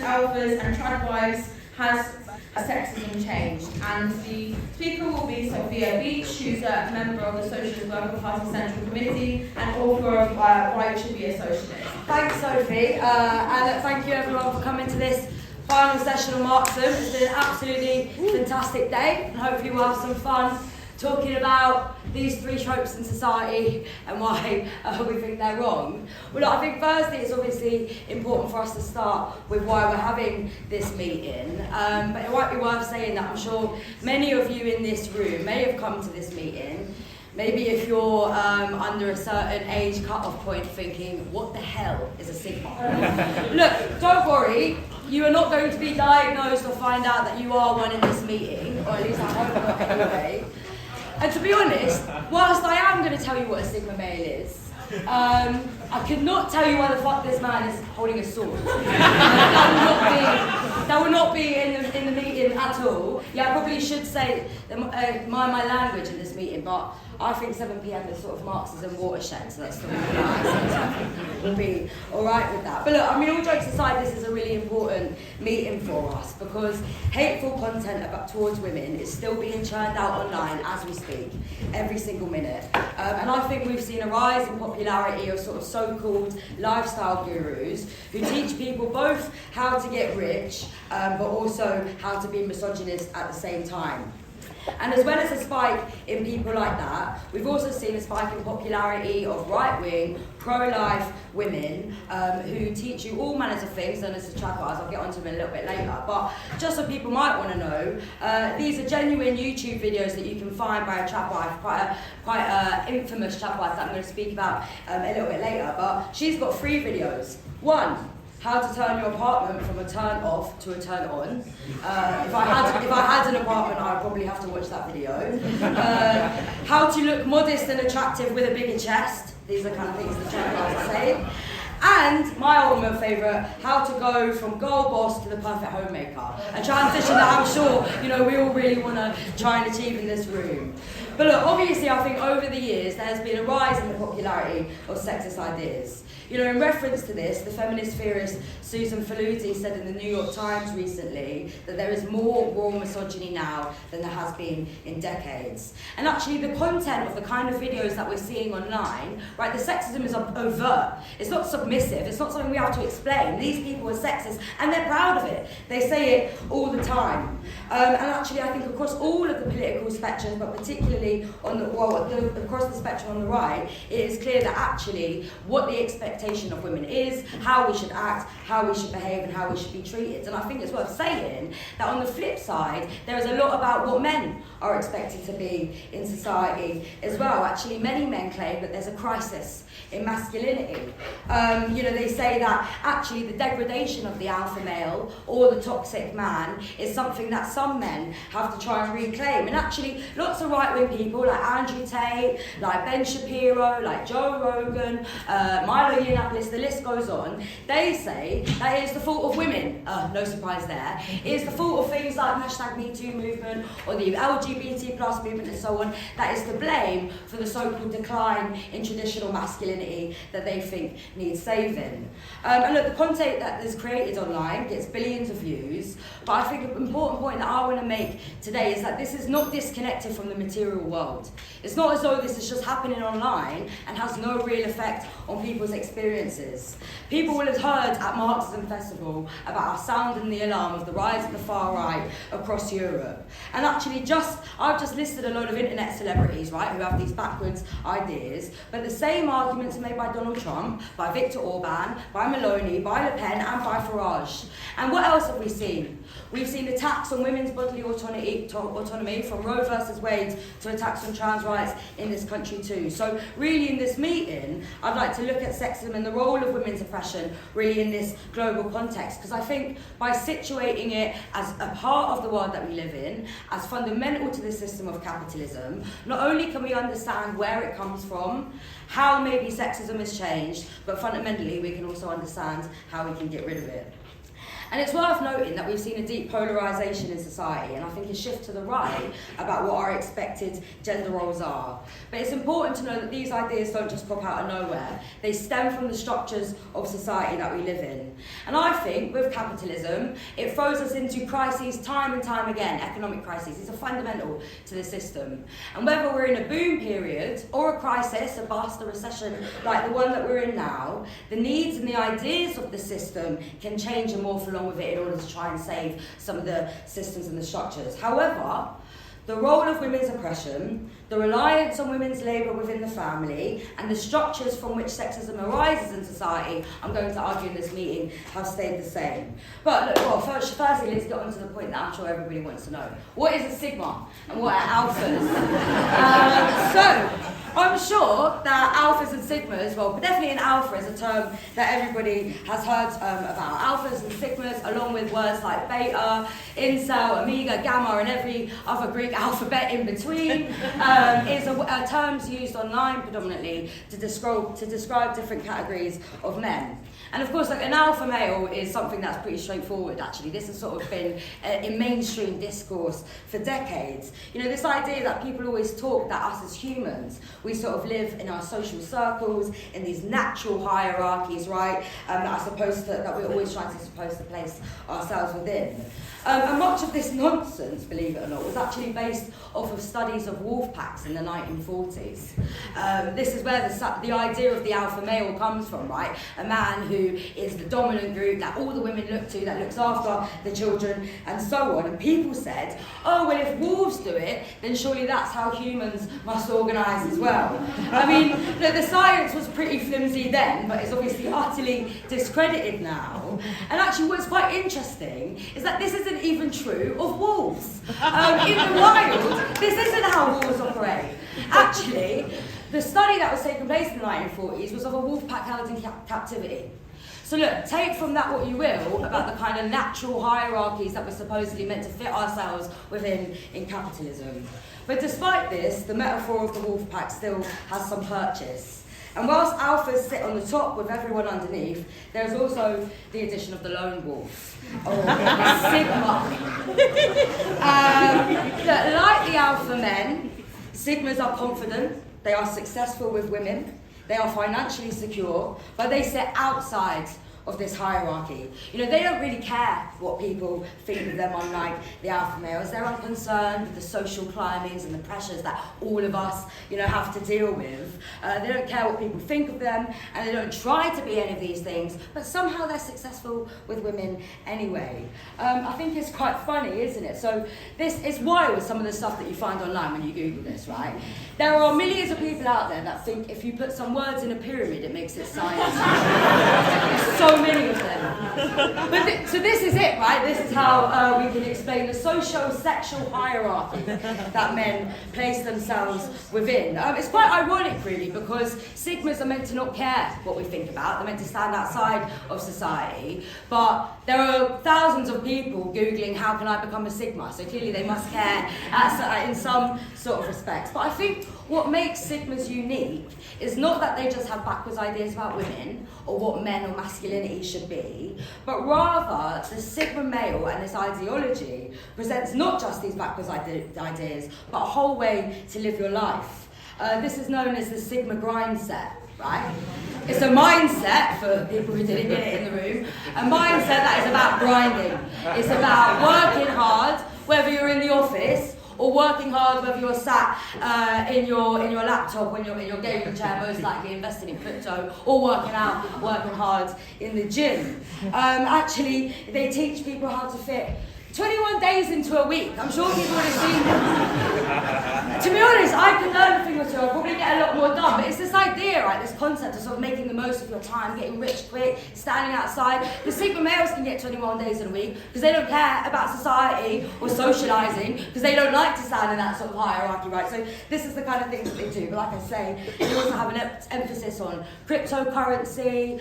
alphas and trad wives has sexism changed? And the speaker will be Sophia, who's a member of the Socialist Worker Party Central Committee and author of Why We Should Be a Socialist. Thanks, Sophie, and thank you everyone for coming to this final session of Marxism. It's been an absolutely fantastic day, and hopefully we'll have some fun talking about these three tropes in society and why we think they're wrong. Well, look, I think firstly it's obviously important for us to start with why we're having this meeting, but it might be worth saying that I'm sure many of you in this room may have come to this meeting. Maybe if you're under a certain age cut-off point thinking, what the hell is a sigma? Look, don't worry, you are not going to be diagnosed or find out that you are one in this meeting, or at least I hope not anyway. And to be honest, whilst I am going to tell you what a sigma male is, I could not tell you why the fuck this man is holding a sword. That will not be in the meeting at all. Yeah, I probably should say mind my language in this meeting, but I think 7 p.m. is sort of Marxism watershed, so that's still we'll be all right with that. But look, I mean, all jokes aside, this is a really important meeting for us because hateful content towards women is still being churned out online as we speak, every single minute. And I think we've seen a rise in popularity of sort of so-called lifestyle gurus who teach people both how to get rich, but also how to be misogynist at the same time. And as well as a spike in people like that, we've also seen a spike in popularity of right-wing, pro-life women who teach you all manners of things, and as a trad wives, I'll get onto them in a little bit later, but just so people might want to know, these are genuine YouTube videos that you can find by a trad wife, quite a infamous trad wife that I'm going to speak about a little bit later, but she's got 3 videos. 1, how to turn your apartment from a turn off to a turn on. If I had an apartment, I'd probably have to watch that video. How to look modest and attractive with a bigger chest. These are kind of things the trad guys are saying. And my ultimate favourite, how to go from girl boss to the perfect homemaker. A transition that I'm sure we all really want to try and achieve in this room. But look, obviously I think over the years there has been a rise in the popularity of sexist ideas. In reference to this, the feminist theorist Susan Faludi said in the New York Times recently that there is more raw misogyny now than there has been in decades. And actually the content of the kind of videos that we're seeing online, right, the sexism is overt. It's not submissive, it's not something we have to explain. These people are sexist and they're proud of it. They say it all the time. And actually I think across all of the political spectrum, but particularly across the spectrum on the right, it is clear that actually what the expectation of women is, how we should act, how we should behave and how we should be treated. And I think it's worth saying that on the flip side, there is a lot about what men are expected to be in society as well. Actually, many men claim that there's a crisis in masculinity. They say that actually the degradation of the alpha male or the toxic man is something that some men have to try and reclaim. And actually, lots of right-wing people like Andrew Tate, like Ben Shapiro, like Joe Rogan, Milo Yiannopoulos, the list goes on, they say that it is the fault of women, no surprise there, it is the fault of things like #MeToo movement or the LGBT plus movement and so on, that is to blame for the so-called decline in traditional masculinity that they think needs saving. And look, the content that is created online gets billions of views, but I think an important point that I want to make today is that this is not disconnected from the material world. It's not as though this is just happening online and has no real effect on people's experiences. People will have heard at Marxism Festival about our sounding the alarm of the rise of the far right across Europe. And actually I've just listed a load of internet celebrities, right, who have these backwards ideas, but the same arguments are made by Donald Trump, by Viktor Orban, by Meloni, by Le Pen and by Farage. And what else have we seen? We've seen attacks on women's bodily autonomy from Roe versus Wade to attacks on trans rights in this country too. So really in this meeting, I'd like to look at sexism and the role of women's oppression really in this global context, because I think by situating it as a part of the world that we live in, as fundamental to the system of capitalism, not only can we understand where it comes from, how maybe sexism has changed, but fundamentally we can also understand how we can get rid of it. And it's worth noting that we've seen a deep polarisation in society, and I think a shift to the right about what our expected gender roles are. But it's important to know that these ideas don't just pop out of nowhere. They stem from the structures of society that we live in. And I think with capitalism, it throws us into crises time and time again, economic crises. These are fundamental to the system. And whether we're in a boom period or a crisis, a bust, a recession like the one that we're in now, the needs and the ideas of the system can change and morph along with it in order to try and save some of the systems and the structures. However, the role of women's oppression, the reliance on women's labour within the family, and the structures from which sexism arises in society, I'm going to argue in this meeting, have stayed the same. But look, well, firstly, let's get on to the point that I'm sure everybody wants to know. What is a sigma and what are alphas? So, I'm sure that alphas and sigmas, well, definitely an alpha is a term that everybody has heard about. Alphas and sigmas, along with words like beta, incel, omega, gamma, and every other Greek alphabet in between, is terms used online predominantly to describe different categories of men. And of course, like an alpha male is something that's pretty straightforward, actually. This has sort of been in mainstream discourse for decades. You know, this idea that people always talk that us as humans, we sort of live in our social circles, in these natural hierarchies, right? That we're always supposed to place ourselves within. And much of this nonsense, believe it or not, was actually based off of studies of wolf packs in the 1940s. This is where the idea of the alpha male comes from, right? A man who is the dominant group that all the women look to, that looks after the children, and so on. And people said, oh, well, if wolves do it, then surely that's how humans must organise as well. I mean, look, the science was pretty flimsy then, but it's obviously utterly discredited now. And actually what's quite interesting is that this isn't even true of wolves. In the wild, this isn't how wolves operate. Actually, the study that was taking place in the 1940s was of a wolf pack held in captivity. So look, take from that what you will about the kind of natural hierarchies that we're supposedly meant to fit ourselves within in capitalism. But despite this, the metaphor of the wolf pack still has some purchase. And whilst alphas sit on the top with everyone underneath, there's also the addition of the lone wolf, or sigma. Like the alpha men, sigmas are confident, they are successful with women, they are financially secure, but they sit outside of this hierarchy. You know, they don't really care what people think of them, unlike the alpha males. They're unconcerned with the social climbings and the pressures that all of us, you know, have to deal with. They don't care what people think of them, and they don't try to be any of these things, but somehow they're successful with women anyway. I think it's quite funny, isn't it? So this is wild, some of the stuff that you find online when you Google this, right? There are millions of people out there that think if you put some words in a pyramid, it makes it science. So many of them. But so this is it, right? This is how we can explain the socio-sexual hierarchy that men place themselves within. It's quite ironic, really, because sigmas are meant to not care what we think about. They're meant to stand outside of society. But there are thousands of people Googling, how can I become a sigma? So clearly they must care in some sort of respects. But I think what makes sigmas unique is not that they just have backwards ideas about women or what men or masculinity should be, but rather the sigma male and this ideology presents not just these backwards ideas, but a whole way to live your life. This is known as the sigma grind set, right? It's a mindset, for people who didn't get it in the room, a mindset that is about grinding. It's about working hard, whether you're in the office, or working hard, whether you're sat in your laptop, when you're in your gaming chair, most likely investing in crypto, or working out, working hard in the gym. Actually, they teach people how to fit 21 days into a week. I'm sure people would have seen them. To be honest, I could learn a thing or two. I'll probably get a lot more done. But it's this idea, right, this concept of sort of making the most of your time, getting rich quick, standing outside. The sigma males can get 21 days in a week because they don't care about society or socialising, because they don't like to stand in that sort of hierarchy, right? So this is the kind of things that they do. But like I say, they also have an emphasis on cryptocurrency,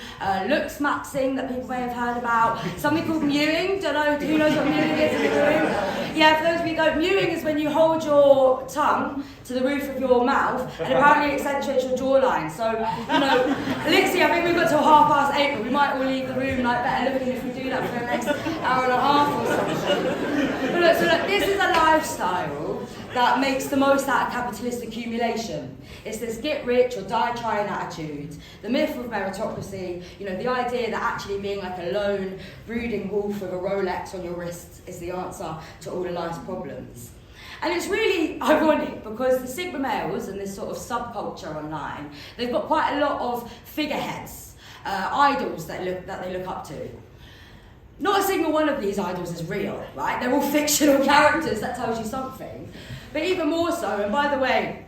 looks maxing that people may have heard about, something called mewing. Don't know, who knows what mewing is? Yeah, for those of you who don't, mewing is when you hold your tongue to the roof of your mouth and apparently accentuates your jawline. So, you know, Lixie, I think we've got till 8:30, but we might all leave the room like better looking if we do do that for the next hour and a half or something. But look, so look, this is a lifestyle that makes the most out of capitalist accumulation. It's this get rich or die trying attitude, the myth of meritocracy, the idea that actually being like a lone, brooding wolf with a Rolex on your wrist is the answer to all of life's problems. And it's really ironic because the Sigma males and this sort of subculture online, they've got quite a lot of figureheads, idols that they look up to. Not a single one of these idols is real, right? They're all fictional characters, that tells you something. But even more so, and by the way,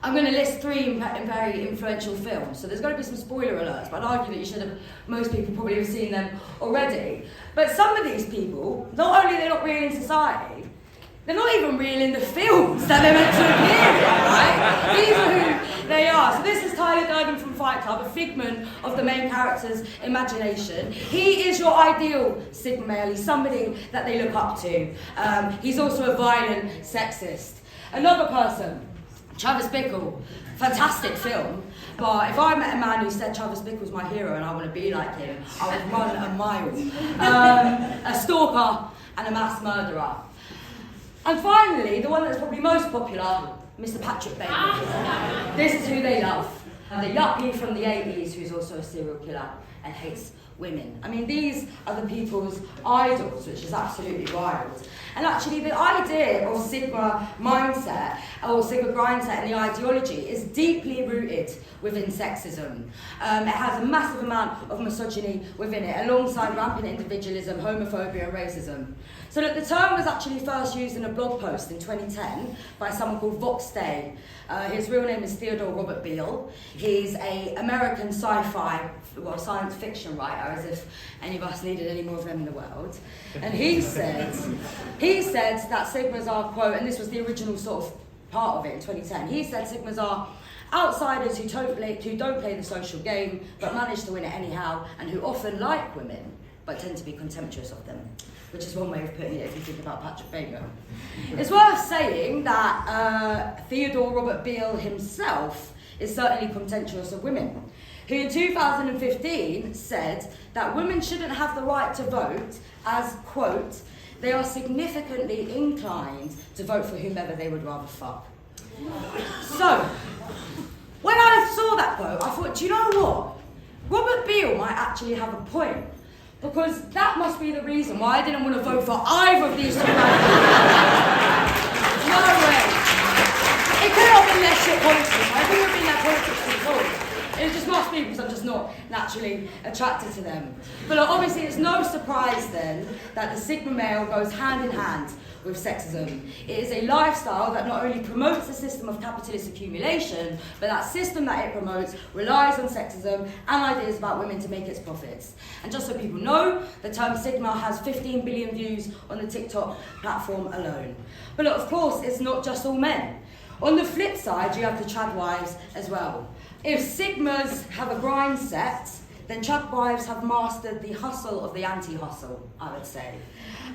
I'm going to list 3 very influential films, so there's going to be some spoiler alerts, but I'd argue that most people probably have seen them already. But some of these people, not only are they not real in society, they're not even real in the films that they're meant to appear in, right? These are who they are. So this is Tyler Durden from Fight Club, a figment of the main character's imagination. He is your ideal Sigma male. He's somebody that they look up to. He's also a violent sexist. Another person, Travis Bickle, fantastic film. But if I met a man who said Travis Bickle's my hero and I want to be like him, I would run a mile. A stalker and a mass murderer. And finally, the one that's probably most popular, Mr. Patrick Bateman. This is who they love. The yuppie from the 80s who's also a serial killer and hates women. I mean, these are the people's idols, which is absolutely wild. And actually, the idea of Sigma mindset, or Sigma grindset and the ideology is deeply rooted within sexism. It has a massive amount of misogyny within it, alongside rampant individualism, homophobia and racism. So look, the term was actually first used in a blog post in 2010 by someone called Vox Day. His real name is Theodore Robert Beale. He's an American sci-fi, science fiction writer, as if any of us needed any more of them in the world. And he said that Sigmas are, quote, and this was the original sort of part of it in 2010, he said Sigmas are outsiders who don't play the social game, but manage to win it anyhow, and who often like women, but tend to be contemptuous of them, which is one way of putting it if you think about Patrick Bateman. It's worth saying that Theodore Robert Beale himself is certainly contemptuous of women, who in 2015 said that women shouldn't have the right to vote as, quote, they are significantly inclined to vote for whomever they would rather fuck. So, when I saw that quote, I thought, do you know what? Robert Beale might actually have a point. Because that must be the reason why I didn't want to vote for either of these two candidates. No way. It could have been their shit politics. I think it would have been their politics at all. It just must be because I'm just not naturally attracted to them. But obviously it's no surprise then that the Sigma male goes hand in hand with sexism. It is a lifestyle that not only promotes the system of capitalist accumulation, but that system that it promotes relies on sexism and ideas about women to make its profits. And just so people know, the term Sigma has 15 billion views on the TikTok platform alone. But look, of course, it's not just all men. On the flip side, you have the trad wives as well. If Sigmas have a grind set, then trad wives have mastered the hustle of the anti-hustle, I would say.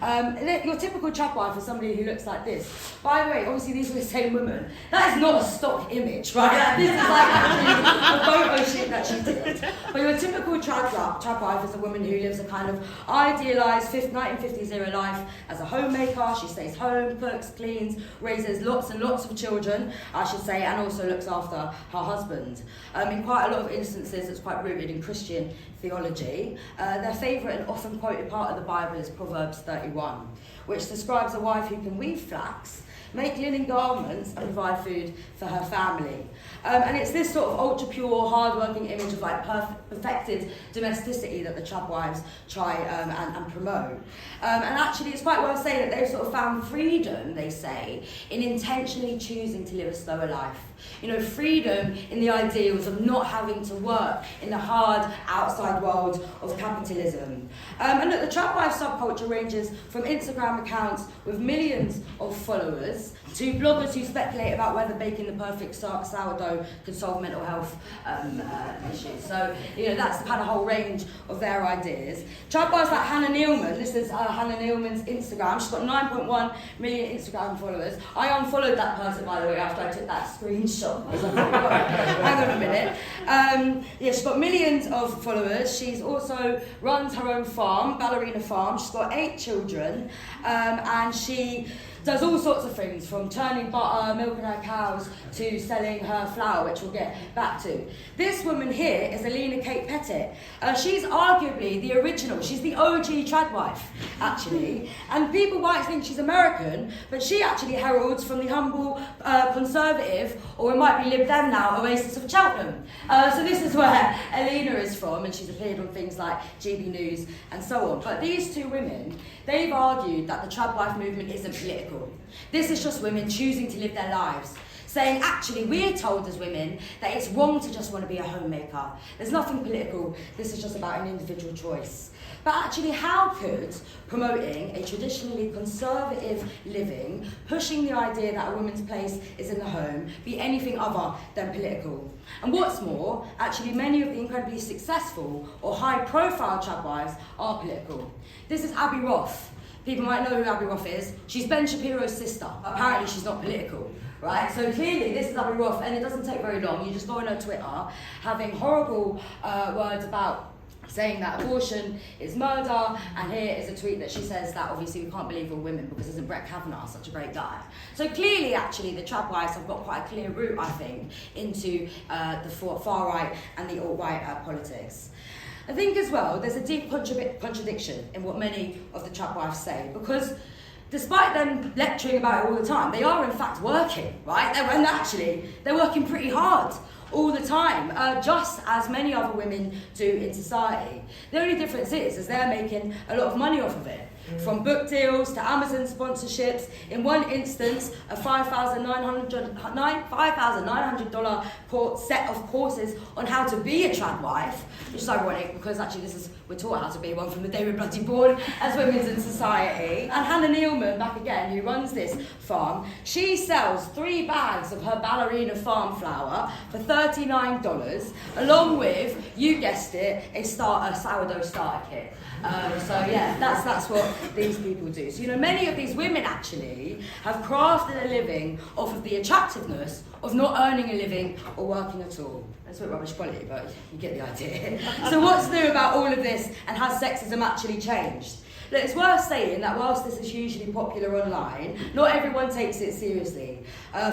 Your typical trad wife is somebody who looks like this. By the way, obviously these are the same women. That is not a stock image, right? This is like actually a photo shoot that she did. But your typical trad wife is a woman who lives a kind of idealised 1950s era life as a homemaker. She stays home, cooks, cleans, raises lots and lots of children, I should say, and also looks after her husband. In quite a lot of instances, it's quite rooted in Christian theology. Their favourite and often quoted part of the Bible is Proverbs 31, which describes a wife who can weave flax, make linen garments and provide food for her family. And it's this sort of ultra-pure, hard-working image of like perfected domesticity that the trad wives try and promote. And actually it's quite worth saying that they've sort of found freedom, they say, in intentionally choosing to live a slower life. You know, freedom in the ideals of not having to work in the hard outside world of capitalism. And look, the trad wife subculture ranges from Instagram accounts with millions of followers to bloggers who speculate about whether baking the perfect sourdough could solve mental health issues. So, you know, that's the kind of whole range of their ideas. Trad wives like Hannah Nealman, this is Hannah Nealman's Instagram. She's got 9.1 million Instagram followers. I unfollowed that person, by the way, after I took that screenshot. shock. I was like, hang on a minute. Yeah, she's got millions of followers. She's also runs her own farm, Ballerina Farm. She's got 8 children, and she does all sorts of things, from turning butter, milking her cows, to selling her flour, which we'll get back to. This woman here is Alina Kate Pettit. She's arguably the original, she's the OG trad wife, actually. And people might think she's American, but she actually heralds from the humble conservative, or it might be Lib Dem now, Oasis of Cheltenham. So this is where Alina is from, and she's appeared on things like GB News and so on. But these two women, they've argued that the trad wife movement isn't political. This is just women choosing to live their lives, saying actually we're told as women that it's wrong to just want to be a homemaker. There's nothing political, this is just about an individual choice. But actually, how could promoting a traditionally conservative living, pushing the idea that a woman's place is in the home, be anything other than political? And what's more, actually many of the incredibly successful or high-profile trad wives are political. This is Abby Roth. People might know who Abby Roth is. She's Ben Shapiro's sister. Apparently she's not political, right? So clearly this is Abby Roth, and it doesn't take very long. You just go on her Twitter, having horrible words about saying that abortion is murder, and here is a tweet that she says that obviously we can't believe all women because isn't Brett Kavanaugh such a great guy. So clearly actually the trad wives have got quite a clear route, I think, into the far right and the alt-right politics. I think as well there's a deep contradiction in what many of the trad wives say, because despite them lecturing about it all the time, they are in fact working, right? And actually they're working pretty hard all the time, just as many other women do in society. The only difference is they're making a lot of money off of it. From book deals to Amazon sponsorships. In one instance, a $5,900 set of courses on how to be a trad wife, which is ironic because actually we're taught how to be one from the day we're bloody born as women in society. And Hannah Nealman, back again, who runs this farm, she sells 3 bags of her Ballerina Farm flour for $39, along with, you guessed it, a sourdough starter kit. So yeah, that's what these people do. So many of these women actually have crafted a living off of the attractiveness of not earning a living or working at all. That's a bit rubbish quality, but you get the idea. So what's new about all of this, and has sexism actually changed? Look, it's worth saying that whilst this is hugely popular online, not everyone takes it seriously.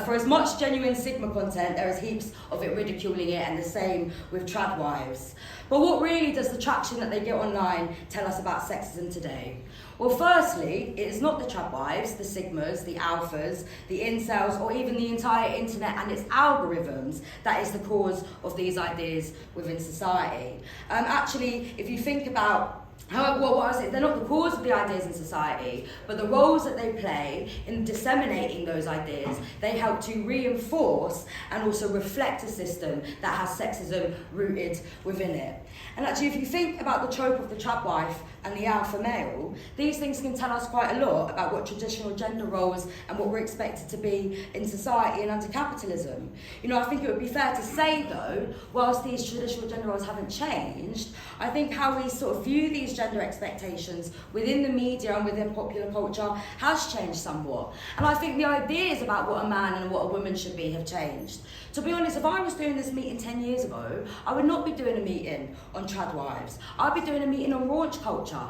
For as much genuine Sigma content, there is heaps of it ridiculing it, and the same with trad wives. But what really does the traction that they get online tell us about sexism today? Well, firstly, it is not the trad wives, the Sigmas, the alphas, the incels, or even the entire internet and its algorithms that is the cause of these ideas within society. Actually, if you think about they're not the cause of the ideas in society, but the roles that they play in disseminating those ideas, they help to reinforce and also reflect a system that has sexism rooted within it. And actually, if you think about the trope of the trad wife and the alpha male, these things can tell us quite a lot about what traditional gender roles and what we're expected to be in society and under capitalism. I think it would be fair to say, though, whilst these traditional gender roles haven't changed, I think how we sort of view these gender expectations within the media and within popular culture has changed somewhat. And I think the ideas about what a man and what a woman should be have changed. To be honest, if I was doing this meeting 10 years ago, I would not be doing a meeting on trad wives. I'd be doing a meeting on raunch culture.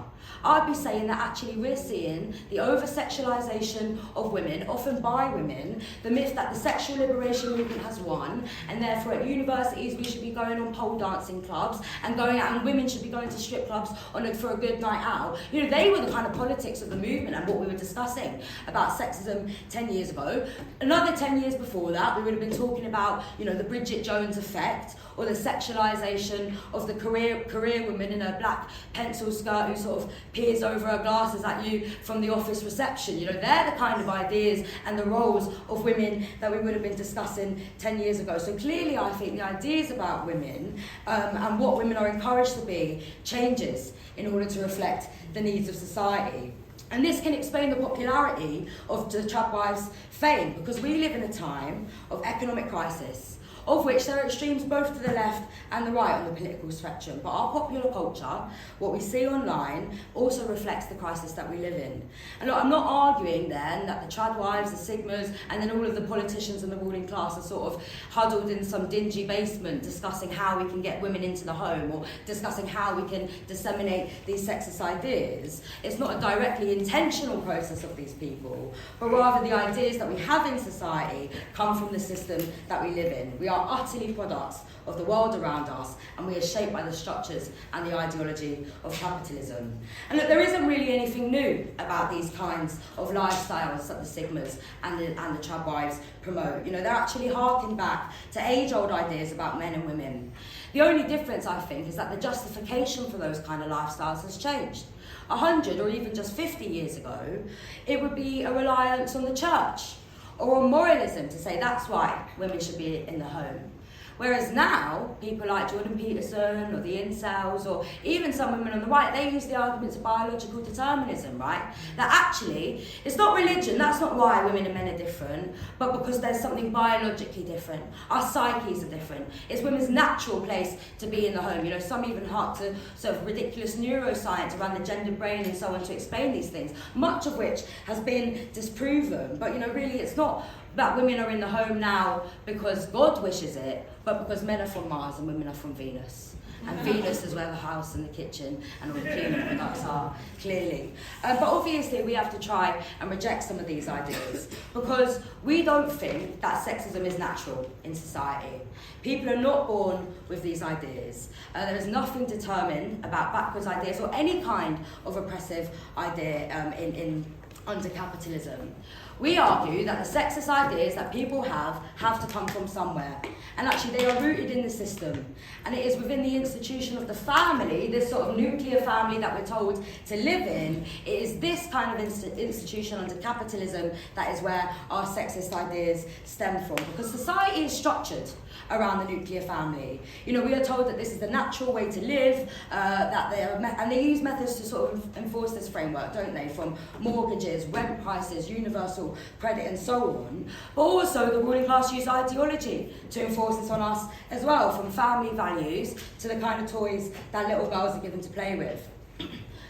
I'd be saying that actually we're seeing the over-sexualisation of women, often by women, the myth that the sexual liberation movement has won, and therefore at universities we should be going on pole dancing clubs and going out, and women should be going to strip clubs for a good night out. They were the kind of politics of the movement and what we were discussing about sexism 10 years ago. Another 10 years before that, we would have been talking about, the Bridget Jones effect, or the sexualisation of the career woman in her black pencil skirt who sort of peers over her glasses at you from the office reception. They're the kind of ideas and the roles of women that we would have been discussing 10 years ago. So clearly I think the ideas about women and what women are encouraged to be changes in order to reflect the needs of society. And this can explain the popularity of the trad wives' fame, because we live in a time of economic crisis, of which there are extremes both to the left and the right on the political spectrum. But our popular culture, what we see online, also reflects the crisis that we live in. And look, I'm not arguing then that the trad wives, the sigmas, and then all of the politicians and the ruling class are sort of huddled in some dingy basement discussing how we can get women into the home or discussing how we can disseminate these sexist ideas. It's not a directly intentional process of these people, but rather the ideas that we have in society come from the system that we live in. We are utterly products of the world around us, and we are shaped by the structures and the ideology of capitalism. And look, there isn't really anything new about these kinds of lifestyles that the sigmas and the trad wives promote. You know, they're actually harking back to age-old ideas about men and women. The only difference, I think, is that the justification for those kind of lifestyles has changed. 100 or even just 50 years ago, it would be a reliance on the church or on moralism to say that's why women should be in the home. Whereas now, people like Jordan Peterson or the incels or even some women on the right, they use the arguments of biological determinism, right? That actually, it's not religion, that's not why women and men are different, but because there's something biologically different. Our psyches are different. It's women's natural place to be in the home. You know, some even hark to sort of ridiculous neuroscience around the gendered brain and so on to explain these things, much of which has been disproven. But, you know, really it's not that women are in the home now because God wishes it, but because men are from Mars and women are from Venus. And Venus is where the house and the kitchen and all the cleaning products are, clearly. But obviously we have to try and reject some of these ideas because we don't think that sexism is natural in society. People are not born with these ideas. There is nothing determined about backwards ideas or any kind of oppressive idea under capitalism. We argue that the sexist ideas that people have to come from somewhere. And actually they are rooted in the system. And it is within the institution of the family, this sort of nuclear family that we're told to live in, it is this kind of institution under capitalism that is where our sexist ideas stem from. Because society is structured around the nuclear family. You know, we are told that this is the natural way to live, and they use methods to sort of enforce this framework, don't they? From mortgages, rent prices, universal credit and so on. But also the ruling class use ideology to enforce this on us as well, from family values to the kind of toys that little girls are given to play with.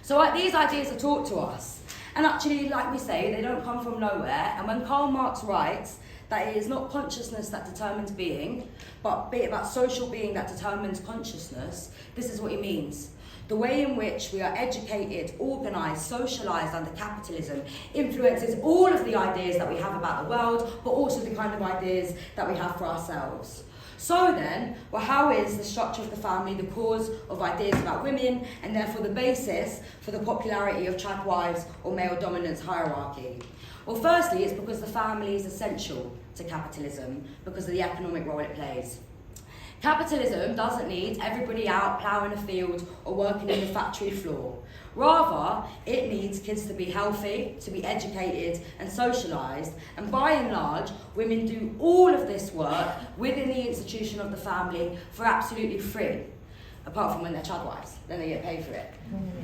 So these ideas are taught to us. And actually, like we say, they don't come from nowhere. And when Karl Marx writes that it is not consciousness that determines being, but be it about social being that determines consciousness, this is what he means. The way in which we are educated, organised, socialised under capitalism influences all of the ideas that we have about the world, but also the kind of ideas that we have for ourselves. So then, well, how is the structure of the family the cause of ideas about women, and therefore the basis for the popularity of trad wives or male dominance hierarchy? Well, firstly, it's because the family is essential to capitalism because of the economic role it plays. Capitalism doesn't need everybody out ploughing a field or working in the factory floor. Rather, it needs kids to be healthy, to be educated and socialised, and by and large, women do all of this work within the institution of the family for absolutely free, apart from when they're trad wives, then they get paid for it.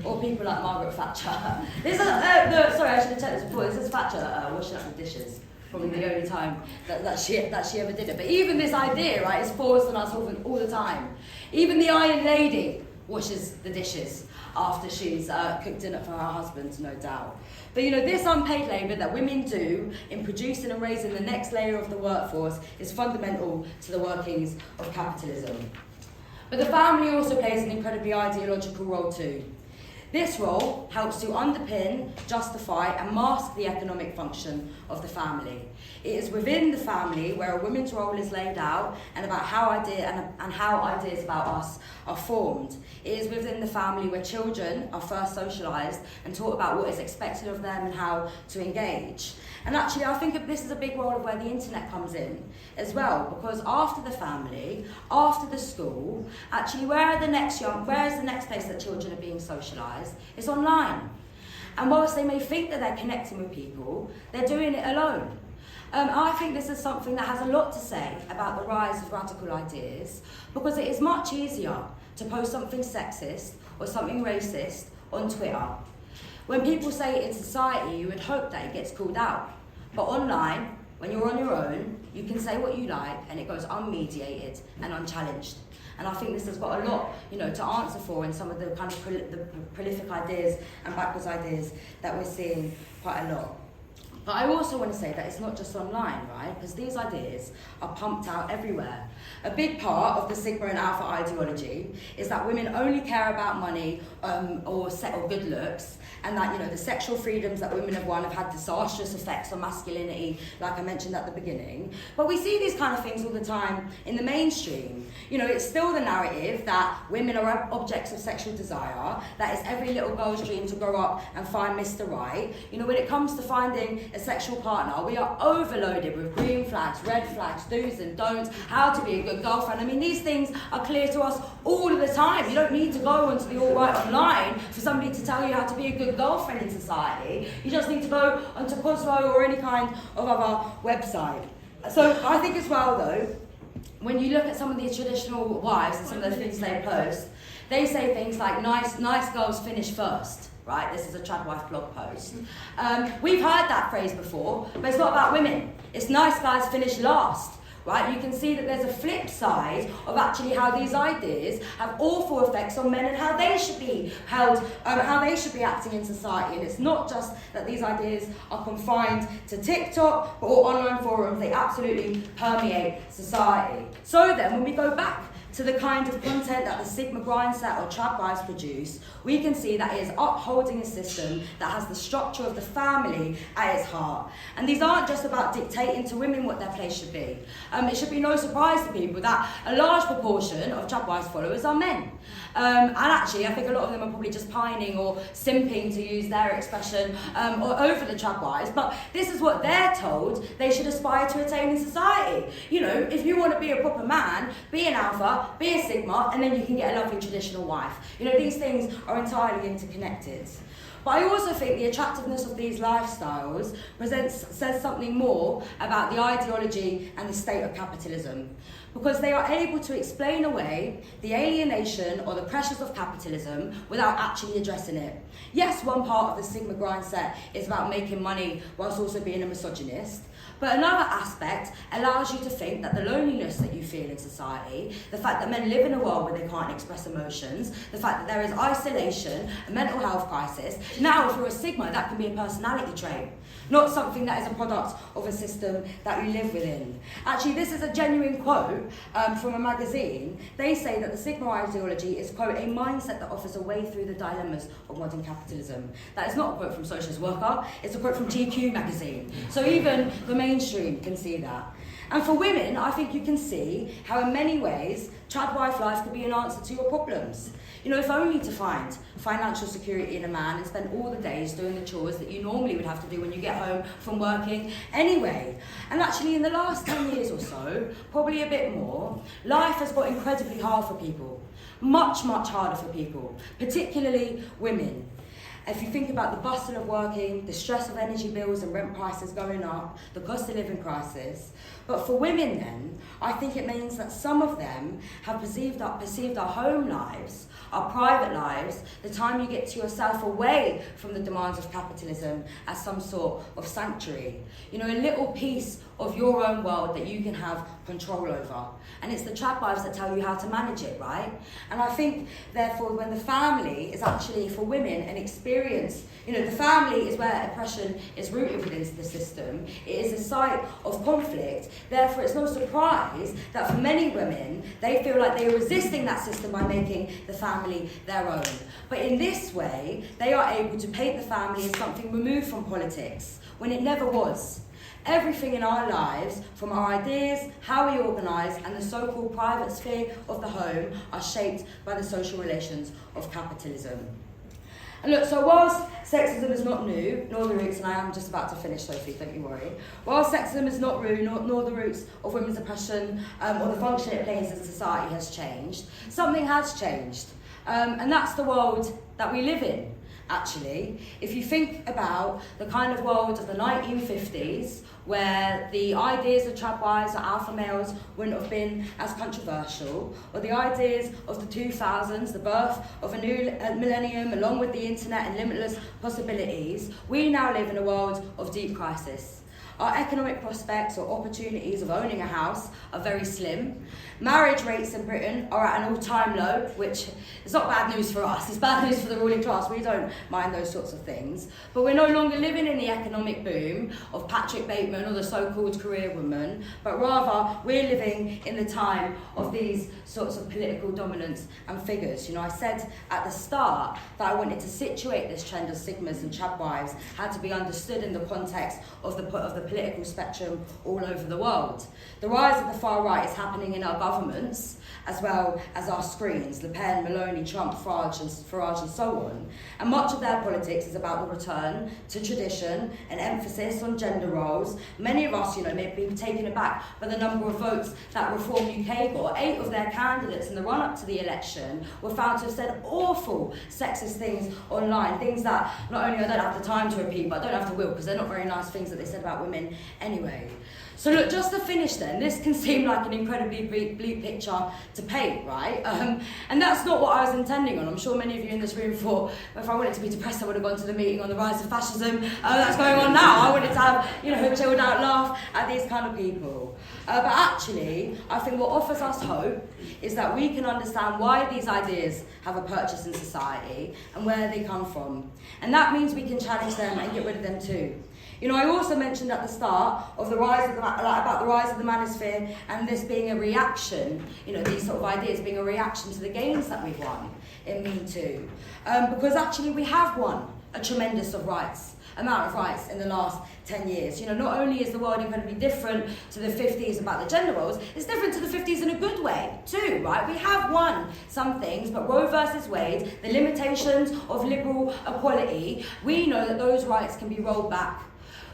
Or people like Margaret Thatcher. This is, sorry, I should have checked this before, this is Thatcher washing up the dishes. Probably the only time that she ever did it. But even this idea, right, is forced on us all the time. Even the Iron Lady washes the dishes after she's cooked dinner for her husband, no doubt. But you know, this unpaid labour that women do in producing and raising the next layer of the workforce is fundamental to the workings of capitalism. But the family also plays an incredibly ideological role too. This role helps to underpin, justify and mask the economic function of the family. It is within the family where a woman's role is laid out and about how ideas about us are formed. It is within the family where children are first socialised and taught about what is expected of them and how to engage. And actually, I think this is a big role of where the internet comes in as well, because after the family, after the school, actually, where is the next place that children are being socialised? It's online. And whilst they may think that they're connecting with people, they're doing it alone. I think this is something that has a lot to say about the rise of radical ideas, because it is much easier to post something sexist or something racist on Twitter. When people say it in society, you would hope that it gets called out. But online, When you're on your own, you can say what you like and it goes unmediated and unchallenged. And I think this has got a lot, to answer for in some of the kind of the prolific ideas and backwards ideas that we're seeing quite a lot. But I also want to say that it's not just online, right? Because these ideas are pumped out everywhere. A big part of the Sigma and Alpha ideology is that women only care about money or good looks, and that the sexual freedoms that women have won have had disastrous effects on masculinity, like I mentioned at the beginning. But we see these kind of things all the time in the mainstream. It's still the narrative that women are objects of sexual desire, that it's every little girl's dream to grow up and find Mr. Right. When it comes to finding a sexual partner, we are overloaded with green flags, red flags, do's and don'ts, how to be a good girlfriend. I mean, these things are clear to us all of the time. You don't need to go onto the All Right online for somebody to tell you how to be a good girlfriend in society. You just need to go onto Cosmo or any kind of other website. So I think as well, though, when you look at some of these traditional wives and some of the things they post, they say things like nice girls finish first. Right, this is a trad wife blog post. We've heard that phrase before, but it's not about women. It's nice guys finish last. Right, you can see that there's a flip side of actually how these ideas have awful effects on men and how they should be held, how they should be acting in society. And it's not just that these ideas are confined to TikTok or online forums, they absolutely permeate society. So then, when we go back to the kind of content that the Sigma grind set or trad wives produce, we can see that it is upholding a system that has the structure of the family at its heart. And these aren't just about dictating to women what their place should be. It should be no surprise to people that a large proportion of trad wives followers are men. And actually, I think a lot of them are probably just pining or simping, to use their expression, or over the trad wives. But this is what they're told they should aspire to attain in society. If you want to be a proper man, be an alpha, be a sigma, and then you can get a lovely traditional wife. These things are entirely interconnected. But I also think the attractiveness of these lifestyles says something more about the ideology and the state of capitalism, because they are able to explain away the alienation or the pressures of capitalism without actually addressing it. Yes, one part of the Sigma grind set is about making money whilst also being a misogynist, but another aspect allows you to think that the loneliness that you feel in society, the fact that men live in a world where they can't express emotions, the fact that there is isolation, a mental health crisis. Now, if you're a Sigma, that can be a personality trait, not something that is a product of a system that you live within. Actually, this is a genuine quote from a magazine. They say that the Sigma ideology is, quote, a mindset that offers a way through the dilemmas of modern capitalism. That is not a quote from Socialist Worker, it's a quote from GQ magazine. So even the mainstream can see that. And for women, I think you can see how in many ways trad wife life could be an answer to your problems. If only to find financial security in a man and spend all the days doing the chores that you normally would have to do when you get home from working anyway. And actually in the last 10 years or so, probably a bit more, life has got incredibly hard for people. Much, much harder for people, particularly women. If you think about the bustle of working, the stress of energy bills and rent prices going up, the cost of living crisis. But for women then, I think it means that some of them have perceived our home lives, our private lives, the time you get to yourself away from the demands of capitalism as some sort of sanctuary. A little piece of your own world that you can have control over. And it's the trad wives that tell you how to manage it, right? And I think, therefore, when the family is actually, for women, an experience, the family is where oppression is rooted within the system. It is a site of conflict. Therefore, it's no surprise that for many women, they feel like they are resisting that system by making the family their own. But in this way, they are able to paint the family as something removed from politics, when it never was. Everything in our lives, from our ideas, how we organise, and the so-called private sphere of the home, are shaped by the social relations of capitalism. And look, so whilst sexism is not new, nor the roots, and I am just about to finish, Sophie, don't you worry. Whilst sexism is not new, nor the roots of women's oppression or the function it plays in society has changed, something has changed. And that's the world that we live in, actually. If you think about the kind of world of the 1950s, where the ideas of trad wives or alpha males wouldn't have been as controversial, or the ideas of the 2000s, the birth of a new millennium along with the internet and limitless possibilities, we now live in a world of deep crisis. Our economic prospects or opportunities of owning a house are very slim. Marriage rates in Britain are at an all-time low, which is not bad news for us. It's bad news for the ruling class. We don't mind those sorts of things. But we're no longer living in the economic boom of Patrick Bateman or the so-called career woman, but rather we're living in the time of these sorts of political dominance and figures. You know, I said at the start that I wanted to situate this trend of sigmas and chadwives had to be understood in the context of the political spectrum all over the world. The rise of the far right is happening in our governments as well as our screens, Le Pen, Maloney, Trump, Farage and so on. And much of their politics is about the return to tradition, an emphasis on gender roles. Many of us, you know, may be taken aback by the number of votes that Reform UK got. 8 of their candidates in the run-up to the election were found to have said awful sexist things online, things that not only I don't have the time to repeat, but I don't have the will, because they're not very nice things that they said about women anyway. So look, just to finish then, this can seem like an incredibly bleak picture to paint, right? And that's not what I was intending on. I'm sure many of you in this room thought, if I wanted to be depressed, I would have gone to the meeting on the rise of fascism that's going on now. I wanted to have, you know, a chilled out laugh at these kind of people. But actually, I think what offers us hope is that we can understand why these ideas have a purchase in society and where they come from. And that means we can challenge them and get rid of them too. You know, I also mentioned at the start of the rise of about the rise of the manosphere and this being a reaction, you know, these sort of ideas being a reaction to the gains that we've won in Me Too. Because actually we have won a tremendous amount of rights in the last 10 years. You know, not only is the world incredibly different to the 50s about the gender roles, it's different to the 50s in a good way too, right? We have won some things, but Roe versus Wade, the limitations of liberal equality, we know that those rights can be rolled back.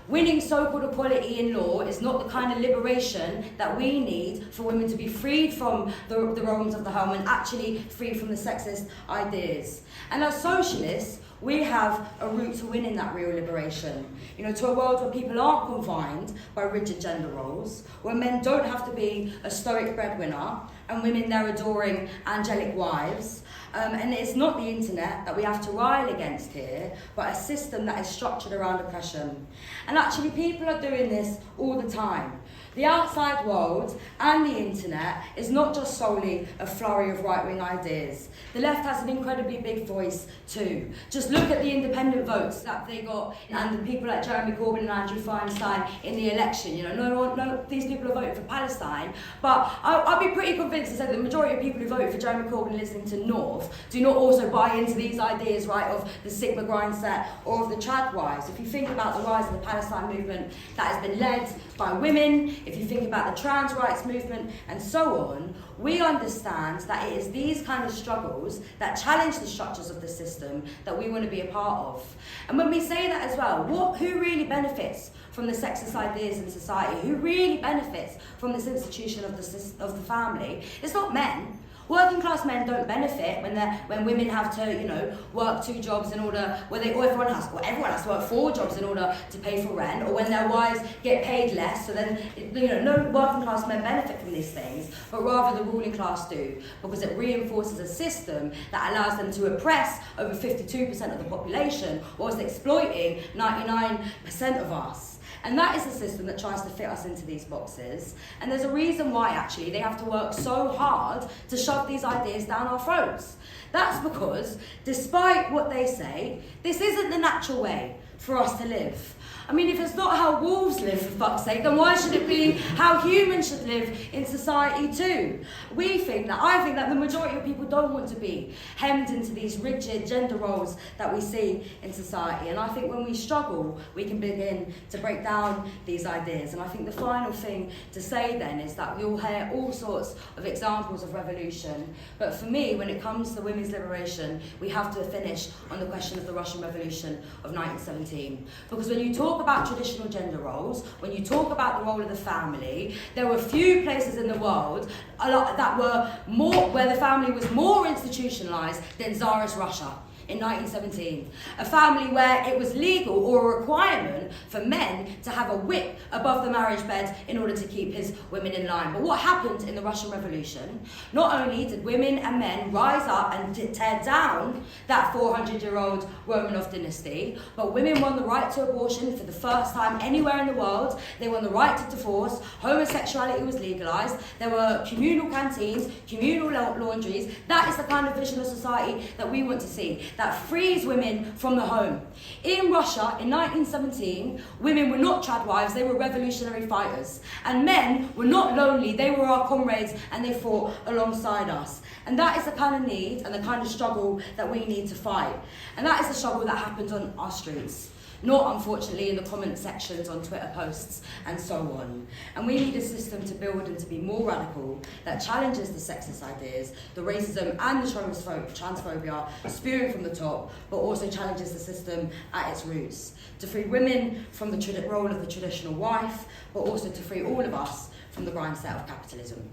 Winning so-called equality in law is not the kind of liberation that we need for women to be freed from the realms of the home and actually freed from the sexist ideas. And as socialists, we have a route to winning that real liberation. You know, to a world where people aren't confined by rigid gender roles, where men don't have to be a stoic breadwinner and women their adoring angelic wives. And it's not the internet that we have to rile against here, but a system that is structured around oppression. And actually people are doing this all the time. The outside world and the internet is not just solely a flurry of right-wing ideas. The left has an incredibly big voice too. Just look at the independent votes that they got and the people like Jeremy Corbyn and Andrew Feinstein in the election. You know, no, these people are voting for Palestine, but I'd be pretty convinced to say that the majority of people who voted for Jeremy Corbyn and Islington North do not also buy into these ideas, right, of the Sigma grindset or of the Chadwives. If you think about the rise of the Palestine movement that has been led by women, if you think about the trans rights movement and so on, we understand that it is these kind of struggles that challenge the structures of the system that we want to be a part of. And when we say that as well, who really benefits from the sexist ideas in society? Who really benefits from this institution of the family? It's not men. Working class men don't benefit when women have to, you know, work 2 jobs in order, everyone has to work 4 jobs in order to pay for rent, or when their wives get paid less, so then, you know, no working class men benefit from these things, but rather the ruling class do, because it reinforces a system that allows them to oppress over 52% of the population, whilst exploiting 99% of us. And that is the system that tries to fit us into these boxes. And there's a reason why, actually, they have to work so hard to shove these ideas down our throats. That's because, despite what they say, this isn't the natural way for us to live. I mean, if it's not how wolves live, for fuck's sake, then why should it be how humans should live in society too? I think that the majority of people don't want to be hemmed into these rigid gender roles that we see in society. And I think when we struggle, we can begin to break down these ideas. And I think the final thing to say then is that we all hear all sorts of examples of revolution. But for me, when it comes to women's liberation, we have to finish on the question of the Russian Revolution of 1917. Because when you talk about traditional gender roles, when you talk about the role of the family, there were few places in the world where the family was more institutionalized than Tsarist Russia. in 1917. A family where it was legal or a requirement for men to have a whip above the marriage bed in order to keep his women in line. But what happened in the Russian Revolution, not only did women and men rise up and tear down that 400-year-old Romanov dynasty, but women won the right to abortion for the first time anywhere in the world. They won the right to divorce. Homosexuality was legalized. There were communal canteens, communal laundries. That is the kind of vision of society that we want to see, that frees women from the home. In Russia, in 1917, women were not trad wives, they were revolutionary fighters. And men were not lonely, they were our comrades and they fought alongside us. And that is the kind of need and the kind of struggle that we need to fight. And that is the struggle that happens on our streets. Not, unfortunately, in the comment sections on Twitter posts and so on. And we need a system to build and to be more radical, that challenges the sexist ideas, the racism and the transphobia spewing from the top, but also challenges the system at its roots. To free women from the role of the traditional wife, but also to free all of us from the grindset of capitalism.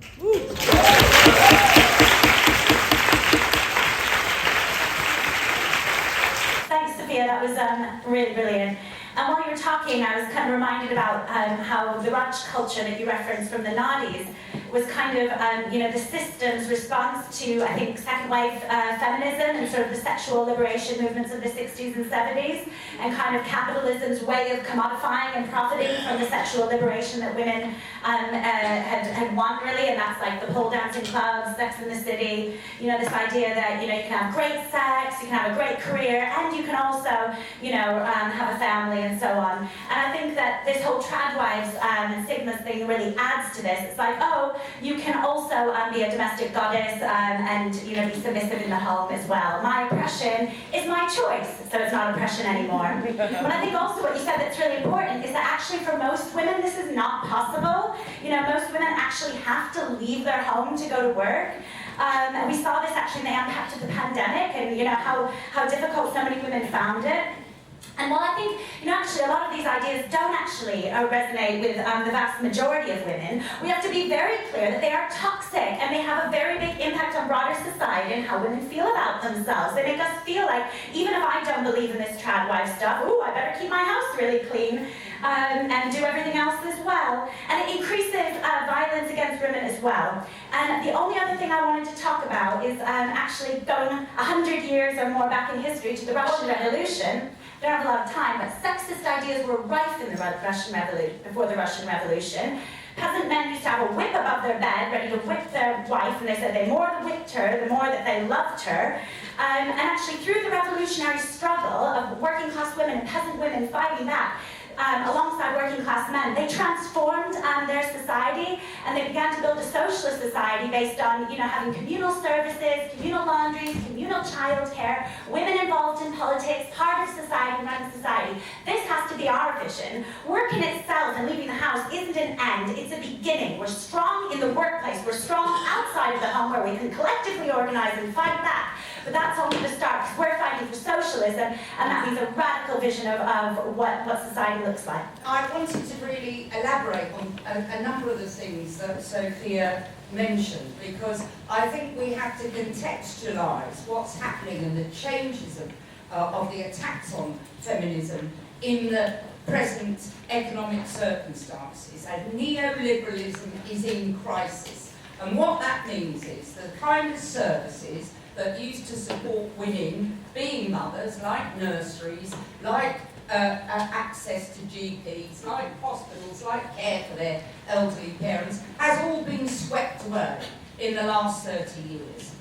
Thanks, Sophia. That was really brilliant. And while you were talking, I was kind of reminded about how the Raj culture that you referenced from the Nadis was kind of, the system's response to, I think, second wave feminism and sort of the sexual liberation movements of the 60s and 70s, and kind of capitalism's way of commodifying and profiting from the sexual liberation that women had won, really, and that's like the pole dancing clubs, Sex in the City, this idea that, you can have great sex, you can have a great career, and you can also, have a family and so on. And I think that this whole trad wives and Sigma's thing really adds to this. It's like, oh, you can also be a domestic goddess and be submissive in the home as well. My oppression is my choice, so it's not oppression anymore. But I think also what you said that's really important is that actually for most women this is not possible. Most women actually have to leave their home to go to work. And we saw this actually in the impact of the pandemic and how difficult so many women found it. And while I think, actually a lot of these ideas don't actually resonate with the vast majority of women, we have to be very clear that they are toxic and they have a very big impact on broader society and how women feel about themselves. They make us feel like, even if I don't believe in this trad wife stuff, I better keep my house really clean and do everything else as well. And it increases violence against women as well. And the only other thing I wanted to talk about is actually going 100 years or more back in history to the Russian Revolution. I don't have a lot of time, but sexist ideas were rife in the Russian Revolution, before the Russian Revolution. Peasant men used to have a whip above their bed, ready to whip their wife, and they said the more they whipped her, the more that they loved her. And actually, through the revolutionary struggle of working class women and peasant women fighting back, alongside working class men, they transformed their society, and they began to build a socialist society based on, having communal services, communal laundries, communal childcare, women involved in politics, part of society, running society. This has to be our vision. Work in itself and leaving the house isn't an end, it's a beginning. We're strong in the workplace, we're strong outside of the home where we can collectively organize and fight back. But that's only the start, because we're fighting for socialism, and that means a radical vision of what society looks like. I wanted to really elaborate on a number of the things that Sophia mentioned, because I think we have to contextualise what's happening and the changes of the attacks on feminism in the present economic circumstances. And neoliberalism is in crisis. And what that means is the kind of services that used to support women being mothers, like nurseries, like access to GPs, like hospitals, like care for their elderly parents, has all been swept away in the last 30 years.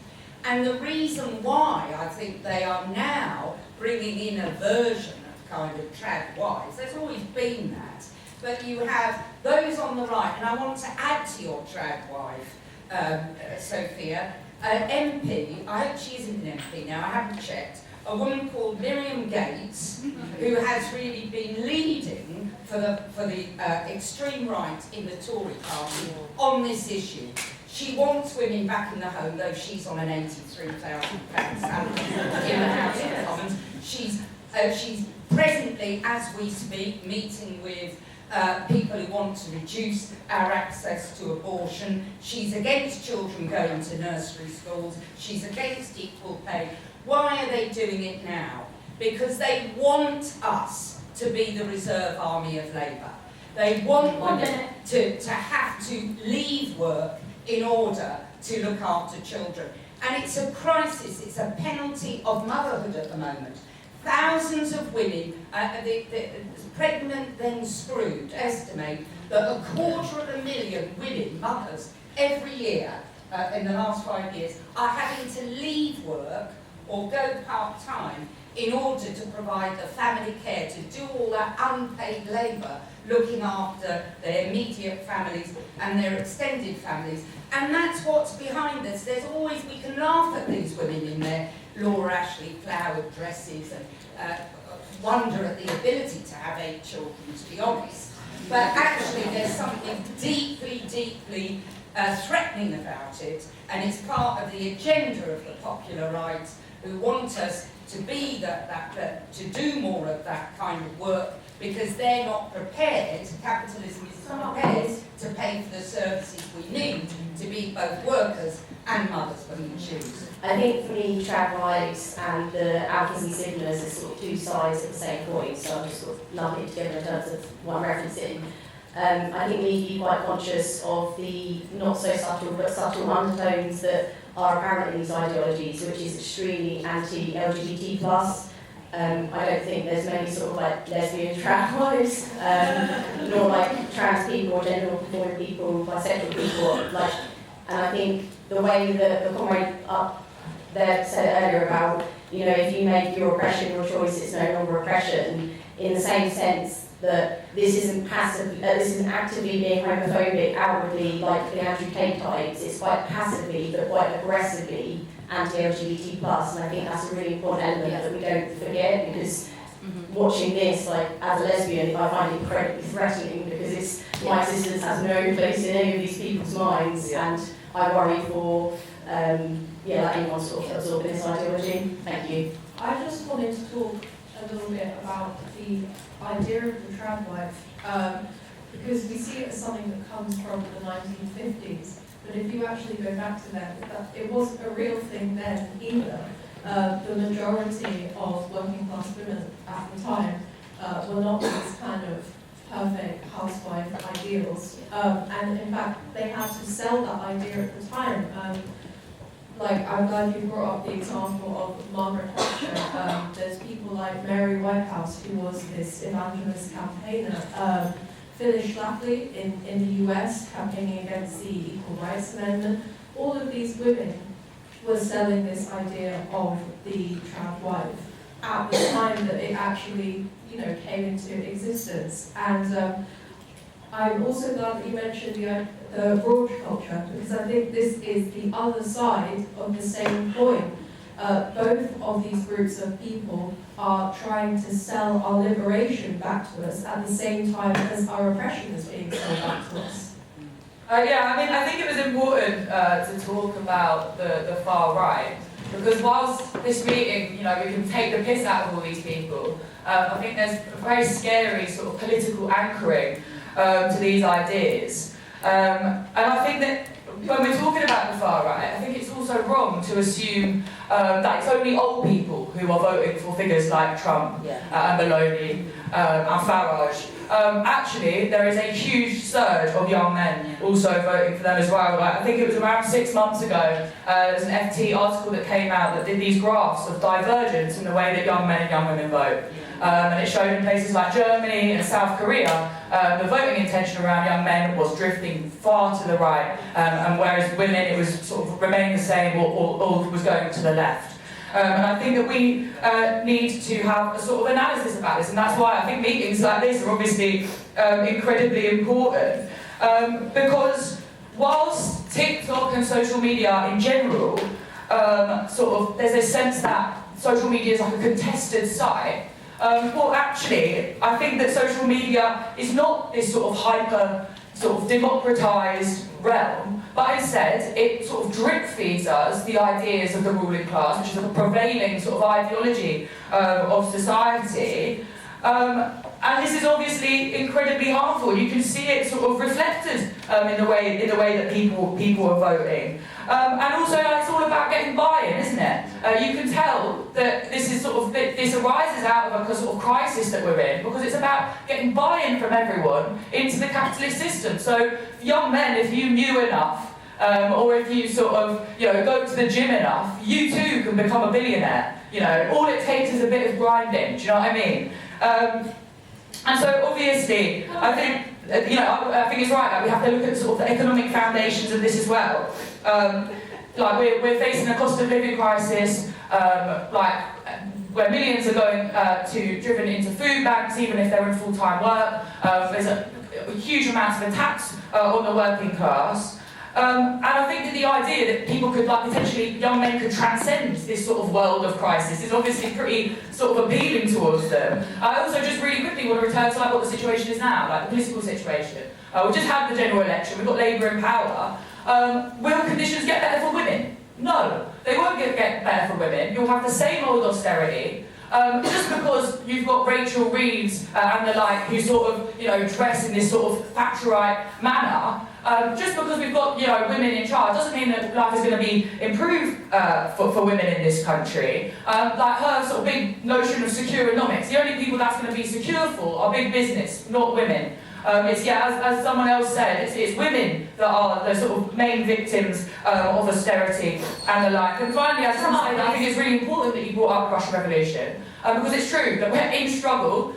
And the reason why I think they are now bringing in a version of kind of trad wives, there's always been that, but you have those on the right, and I want to add to your trad wife, Sophia, an MP, I hope she isn't an MP now, I haven't checked, a woman called Miriam Gates, who has really been leading for the extreme right in the Tory party on this issue. She wants women back in the home, though she's on an £83,000 salary in the House of Commons. She's presently, as we speak, meeting with people who want to reduce our access to abortion. She's against children going to nursery schools. She's against equal pay. Why are they doing it now? Because they want us to be the reserve army of labour. They want women to have to leave work in order to look after children. And it's a crisis, it's a penalty of motherhood at the moment. Thousands of women, the pregnant then screwed, estimate that 250,000 women, mothers, every year in the last 5 years are having to leave work or go part-time in order to provide the family care, to do all that unpaid labour, looking after their immediate families and their extended families. And that's what's behind us. There's always, we can laugh at these women in their Laura Ashley flowered dresses and wonder at the ability to have 8 children, to be honest. But actually there's something deeply, deeply threatening about it, and it's part of the agenda of the popular right, who want us to be to do more of that kind of work, because they're not prepared, capitalism is not prepared to pay for the services we need to be both workers and mothers when we choose. I think for me, trad rights and the alphas and sigmas are sort of two sides of the same coin, so I'm just sort of lumping it together in terms of what I'm referencing. I think we need to be quite conscious of the not so subtle but subtle undertones that are apparent in these ideologies, which is extremely anti-LGBT+. I don't think there's many sort of like lesbian trans wives, nor like trans people or gender performing people, bisexual people. And I think the way that the comrade up there said earlier about, if you make your oppression your choice, it's no longer oppression, in the same sense that this isn't actively being homophobic outwardly like the Andrew Tate types, it's quite passively but quite aggressively anti-LGBT+, and I think that's a really important element that we don't forget, because watching this, like, as a lesbian, I find it incredibly threatening, because my existence has no place in any of these people's minds, and I worry for anyone sort of absorbing this ideology. Thank you. I just wanted to talk a little bit about the idea of the trad wife, because we see it as something that comes from the 1950s. But if you actually go back to that, it wasn't a real thing then either. The majority of working class women at the time were not these kind of perfect housewife ideals. And in fact, they had to sell that idea at the time. I'm glad you brought up the example of Margaret Thatcher. There's people like Mary Whitehouse, who was this evangelist campaigner. Phyllis Schlafly in the US, campaigning against the Equal Rights Amendment. All of these women were selling this idea of the trad wife at the time that it actually, came into existence. And I'm also glad that you mentioned the broad culture, because I think this is the other side of the same coin. Both of these groups of people are trying to sell our liberation back to us at the same time as our oppression is being sold back to us. I think it was important to talk about the far right, because whilst this meeting, we can take the piss out of all these people, I think there's a very scary sort of political anchoring to these ideas. And I think that when we're talking about the far right, I think it's also wrong to assume that it's only old people who are voting for figures like Trump and Meloni and Farage. Actually, there is a huge surge of young men also voting for them as well. I think it was around 6 months ago, there was an FT article that came out that did these graphs of divergence in the way that young men and young women vote. And it showed in places like Germany and South Korea, the voting intention around young men was drifting far to the right, and whereas women, it was sort of remaining the same or was going to the left. And I think that we need to have a sort of analysis about this, and that's why I think meetings like this are obviously incredibly important. Because whilst TikTok and social media in general, there's a sense that social media is like a contested site, actually, I think that social media is not this sort of hyper, democratised realm, but instead it sort of drip feeds us the ideas of the ruling class, which is the prevailing sort of ideology of society. And this is obviously incredibly harmful. You can see it sort of reflected in the way that people are voting. And also, it's all about getting buy-in, isn't it? You can tell that this arises out of a sort of crisis that we're in, because it's about getting buy-in from everyone into the capitalist system. So, young men, if you knew enough, or if you sort of, go to the gym enough, you too can become a billionaire. All it takes is a bit of grinding. Do you know what I mean? And so, obviously, I think it's right that we have to look at sort of the economic foundations of this as well. We're facing a cost of living crisis, where millions are going driven into food banks, even if they're in full-time work. There's a huge amount of attacks on the working class. And I think that the idea that people could, potentially, young men could transcend this sort of world of crisis is obviously pretty sort of appealing towards them. I also just really quickly want to return to what the situation is now, the political situation. We just had the general election, we've got Labour in power. Will conditions get better for women? No, they won't get better for women. You'll have the same old austerity. Just because you've got Rachel Reeves and the like, who sort of, dress in this sort of Thatcherite manner, just because we've got, women in charge, doesn't mean that life is going to be improved for women in this country. Her sort of big notion of securonomics, the only people that's going to be secure for are big business, not women. As someone else said, it's women that are the sort of main victims of austerity and the like. And finally, I just want to say that I think it's really important that you brought up Russian Revolution, because it's true that we're in struggle.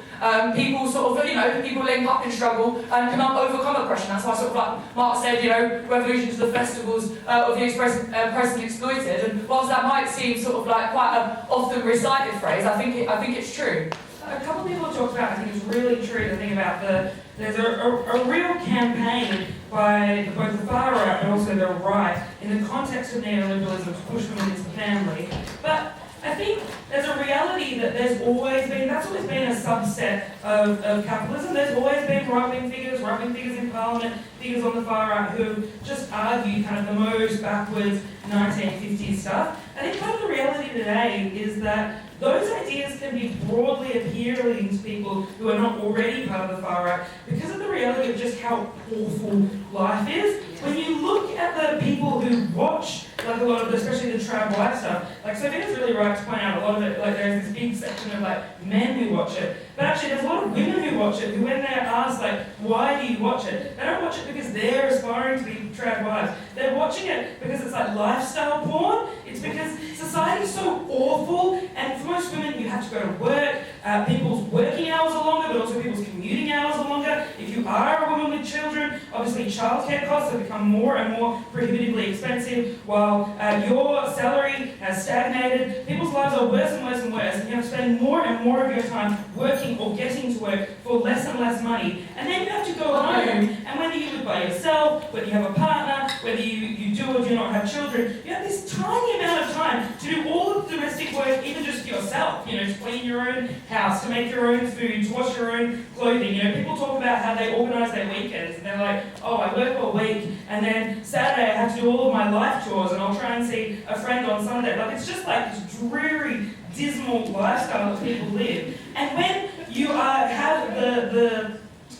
People sort of, people link up in struggle and can overcome oppression. That's why sort of like Marx said, revolutions are the festivals of the oppressed and exploited. And whilst that might seem sort of like quite an often recited phrase, I think it's true. A couple of people have talked about, I think it's really true, the thing about there's a real campaign by both the far right but also the right in the context of neoliberalism to push women into the family. But I think there's a reality that that's always been a subset of capitalism. There's always been right-wing figures in Parliament, figures on the far right who just argue kind of the most backwards 1950s stuff. I think part of the reality today is that those ideas can be broadly appealing to people who are not already part of the far right because of the reality of just how awful life is. When you look at the people who watch, a lot of, especially the trad wife stuff, Sophia's really right to point out a lot of it, there's this big section of men who watch it, but actually there's a lot of women who watch it, who when they're asked why do you watch it, they don't watch it because they're aspiring to be trad wives. They're watching it because it's lifestyle porn. It's because society's so awful, and for most women you have to go to work, people's working hours are longer, but also people's commuting hours are longer. If you are a woman with children, obviously childcare costs have become more and more prohibitively expensive, while your salary has stagnated. People's lives are worse and worse and worse, and you have to spend more and more of your time working or getting to work for less and less money. And then you have to go home, and whether you live by yourself, whether you have a partner, whether you do or do not have children, you have this tiny amount of time to do all of the domestic work, even just for yourself, to clean your own house, to make your own food, to wash your own clothing. People talk about how they organise their weekends, and they're like, oh, I work all week, and then Saturday I have to do all of my life chores, and I'll try and see a friend on Sunday. It's just this dreary, dismal lifestyle that people live. And when you have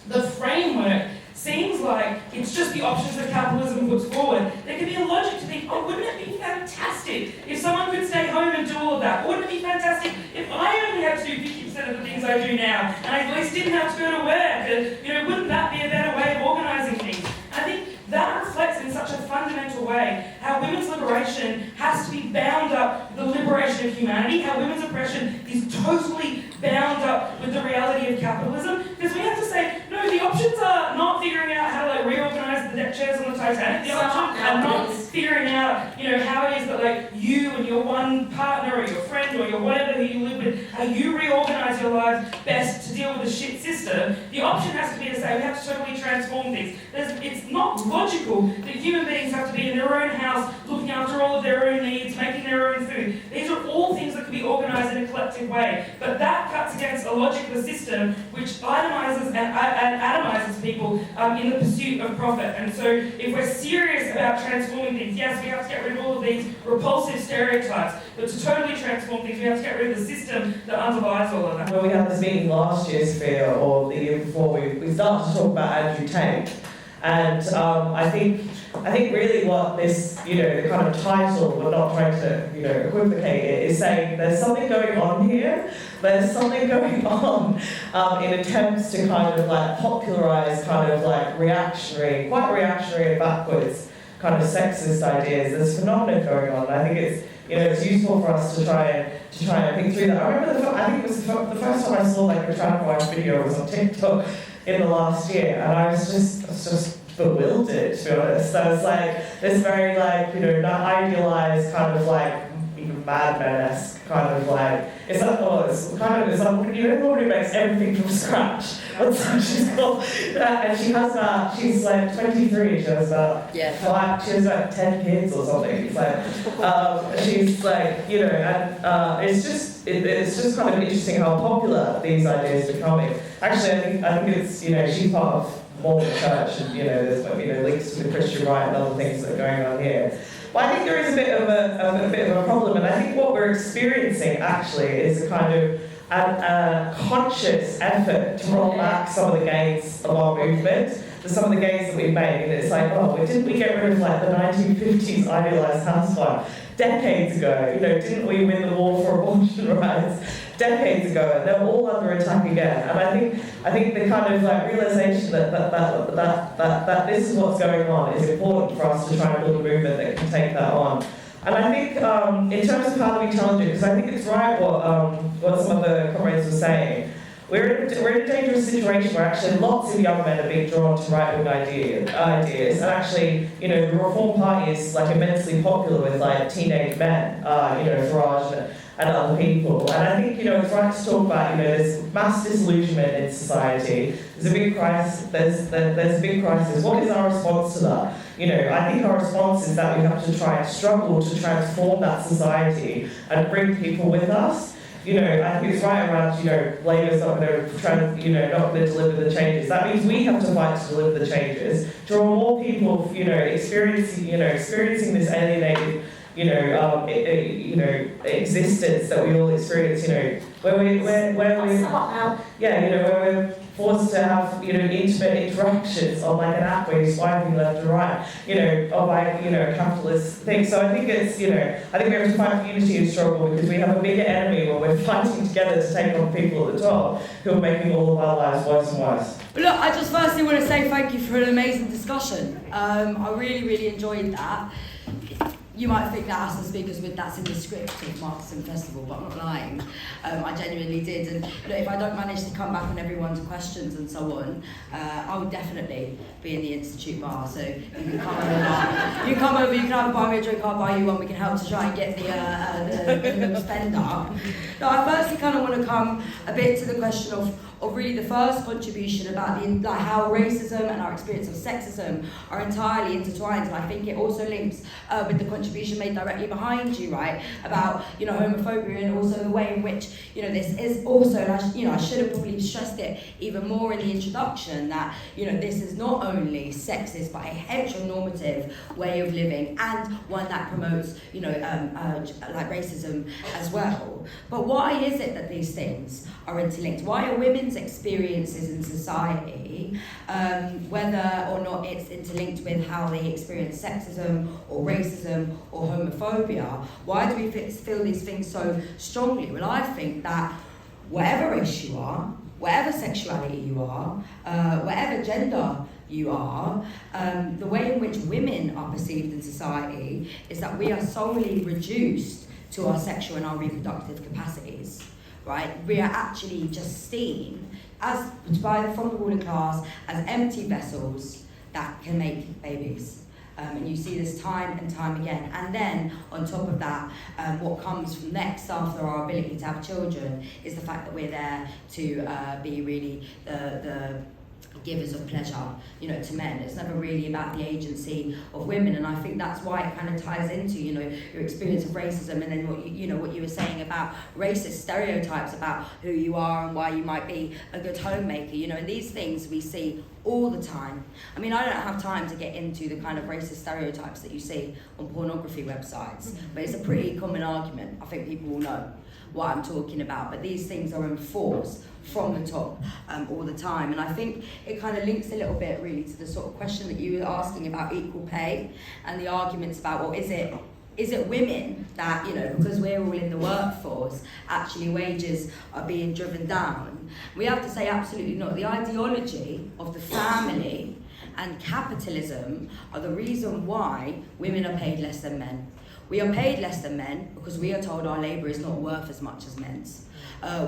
the framework seems like it's just the options that capitalism puts forward, there can be a logic to think, oh, wouldn't it be fantastic if someone could stay home and do all of that? Wouldn't it be fantastic if I only had to do 50% of the things I do now, and I at least didn't have to go to work? And, wouldn't that be a better way of organising things? And I think that reflects in such a fundamental way how women's liberation has to be bound up with the liberation of humanity, how women's oppression is totally bound up with the reality of capitalism, because we have to say, no, the options are not figuring out how to reorganise the deck chairs on the Titanic. The options are not figuring out, how it is that you and your one partner or your friend or your whatever who you live with, how you reorganise your lives best to deal with the shit system. The option has to be to say we have to totally transform things. It's not logical that human beings have to be in their own house, looking after all of their own needs, making their own food. These are all things that can be organised in a collective way. But that cuts against a logic of the system which itemises and atomizes people in the pursuit of profit. And so if we're serious about transforming things, yes, we have to get rid of all of these repulsive stereotypes, but to totally transform things, we have to get rid of the system that underlies all of that. When we had this meeting last year, Sophia, or the year before, we started to talk about Andrew Tate. And I think really what this, the kind of title, we're not trying to, equivocate it, is saying there's something going on here. There's something going on in attempts to kind of like popularize kind of like quite reactionary and backwards kind of sexist ideas. There's a phenomenon going on. And I think it's useful for us to try and think through that. I remember I think it was the first time I saw like a trans wife video was on TikTok in the last year, and I was just bewildered, to be honest. I was like, this very like, not idealized kind of like even Mad Men-esque kind of like, it's like everybody makes everything from scratch. That's how she's called. And she has about, she's like 23, she has about she has about 10 kids or something. It's like, she's like, and it's just kind of interesting how popular these ideas are becoming. Actually, I think it's, she's part of Mormon Church, and there's links to the Christian right and other things that are going on here. But I think there is a bit of a problem, and I think what we're experiencing actually is a kind of a conscious effort to roll back some of the gains of our movement, to some of the gains that we've made. And it's like, didn't we get rid of like the 1950s idealized housewife decades ago? Didn't we win the war for abortion rights decades ago? And they're all under attack again. And I think the kind of like realization that this is what's going on is important for us to try and build a movement that can take that on. And I think in terms of how do we challenge it, because I think it's right what some of the comrades were saying. We're in a dangerous situation where actually lots of young men are being drawn to right-wing ideas, and actually, the Reform Party is like immensely popular with like teenage men, Farage and other people. And I think, it's right to talk about, there's mass disillusionment in society. There's a big crisis. There's a big crisis. What is our response to that? I think our response is that we have to try and struggle to transform that society and bring people with us. I think it's right around, Labour's not going to not going to deliver the changes. That means we have to fight to deliver the changes. Draw more people, experiencing this alienated, existence that we all experience, where we're forced to have, intimate interactions on like an app where you're swiping left and right, or by, a capitalist thing. So I think it's, I think we have to fight for unity and struggle because we have a bigger enemy when we're fighting together to take on people at the top who are making all of our lives worse and worse. But look, I just firstly want to say thank you for an amazing discussion. I really, really enjoyed that. You might think that as the speakers that's in the script of Marxism Festival, but I'm not lying. I genuinely did. And if I don't manage to come back on everyone's questions and so on, I would definitely be in the Institute bar. So you can come over. You come over. You can either buy me a drink. I'll buy you one. We can help to try and get the spend up. Now, I firstly kind of want to come a bit to the question of really the first contribution about how racism and our experience of sexism are entirely intertwined, and I think it also links with the contribution made directly behind you, right? About homophobia and also the way in which this is also, and I should have probably stressed it even more in the introduction, that this is not only sexist but a heteronormative way of living and one that promotes like racism as well. But why is it that these things are interlinked? Why are women's experiences in society, whether or not it's interlinked with how they experience sexism or racism or homophobia, why do we feel these things so strongly? Well, I think that whatever race you are, whatever sexuality you are, whatever gender you are, the way in which women are perceived in society is that we are solely reduced to our sexual and our reproductive capacities. Right? We are actually just seen from the ruling class as empty vessels that can make babies. And you see this time and time again. And then, on top of that, what comes from next after our ability to have children is the fact that we're there to be really the givers of pleasure, to men. It's never really about the agency of women, and I think that's why it kind of ties into, your experience of racism, and then what you were saying about racist stereotypes about who you are and why you might be a good homemaker, and these things we see all the time. I mean, I don't have time to get into the kind of racist stereotypes that you see on pornography websites, but it's a pretty common argument. I think people will know what I'm talking about, but these things are enforced from the top all the time. And I think it kind of links a little bit really to the sort of question that you were asking about equal pay and the arguments about, well, is it women that, you know, because we're all in the workforce, actually wages are being driven down? We have to say absolutely not. The ideology of the family and capitalism are the reason why women are paid less than men. We are paid less than men because we are told our labour is not worth as much as men's.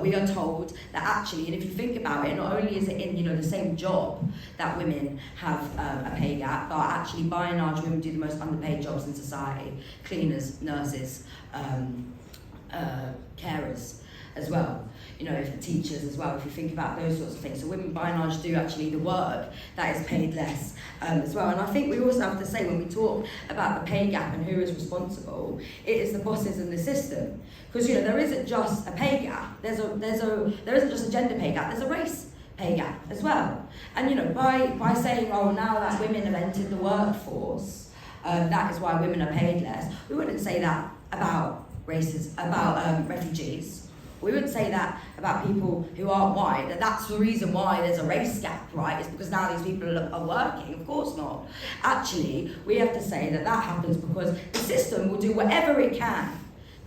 We are told that actually, and if you think about it, not only is it in, you know, the same job that women have a pay gap, but actually by and large women do the most underpaid jobs in society: cleaners, nurses, carers as well, you know, teachers as well, if you think about those sorts of things. So women by and large do actually the work that is paid less as well. And I think we also have to say, when we talk about the pay gap and who is responsible, it is the bosses in the system. Because, you know, there isn't just a pay gap, there isn't just a gender pay gap, there's a race pay gap as well. And, you know, by saying, oh, now that women have entered the workforce, that is why women are paid less, we wouldn't say that about refugees. We wouldn't say that about people who aren't white, that that's the reason why there's a race gap, right? It's because now these people are working. Of course not. Actually, we have to say that that happens because the system will do whatever it can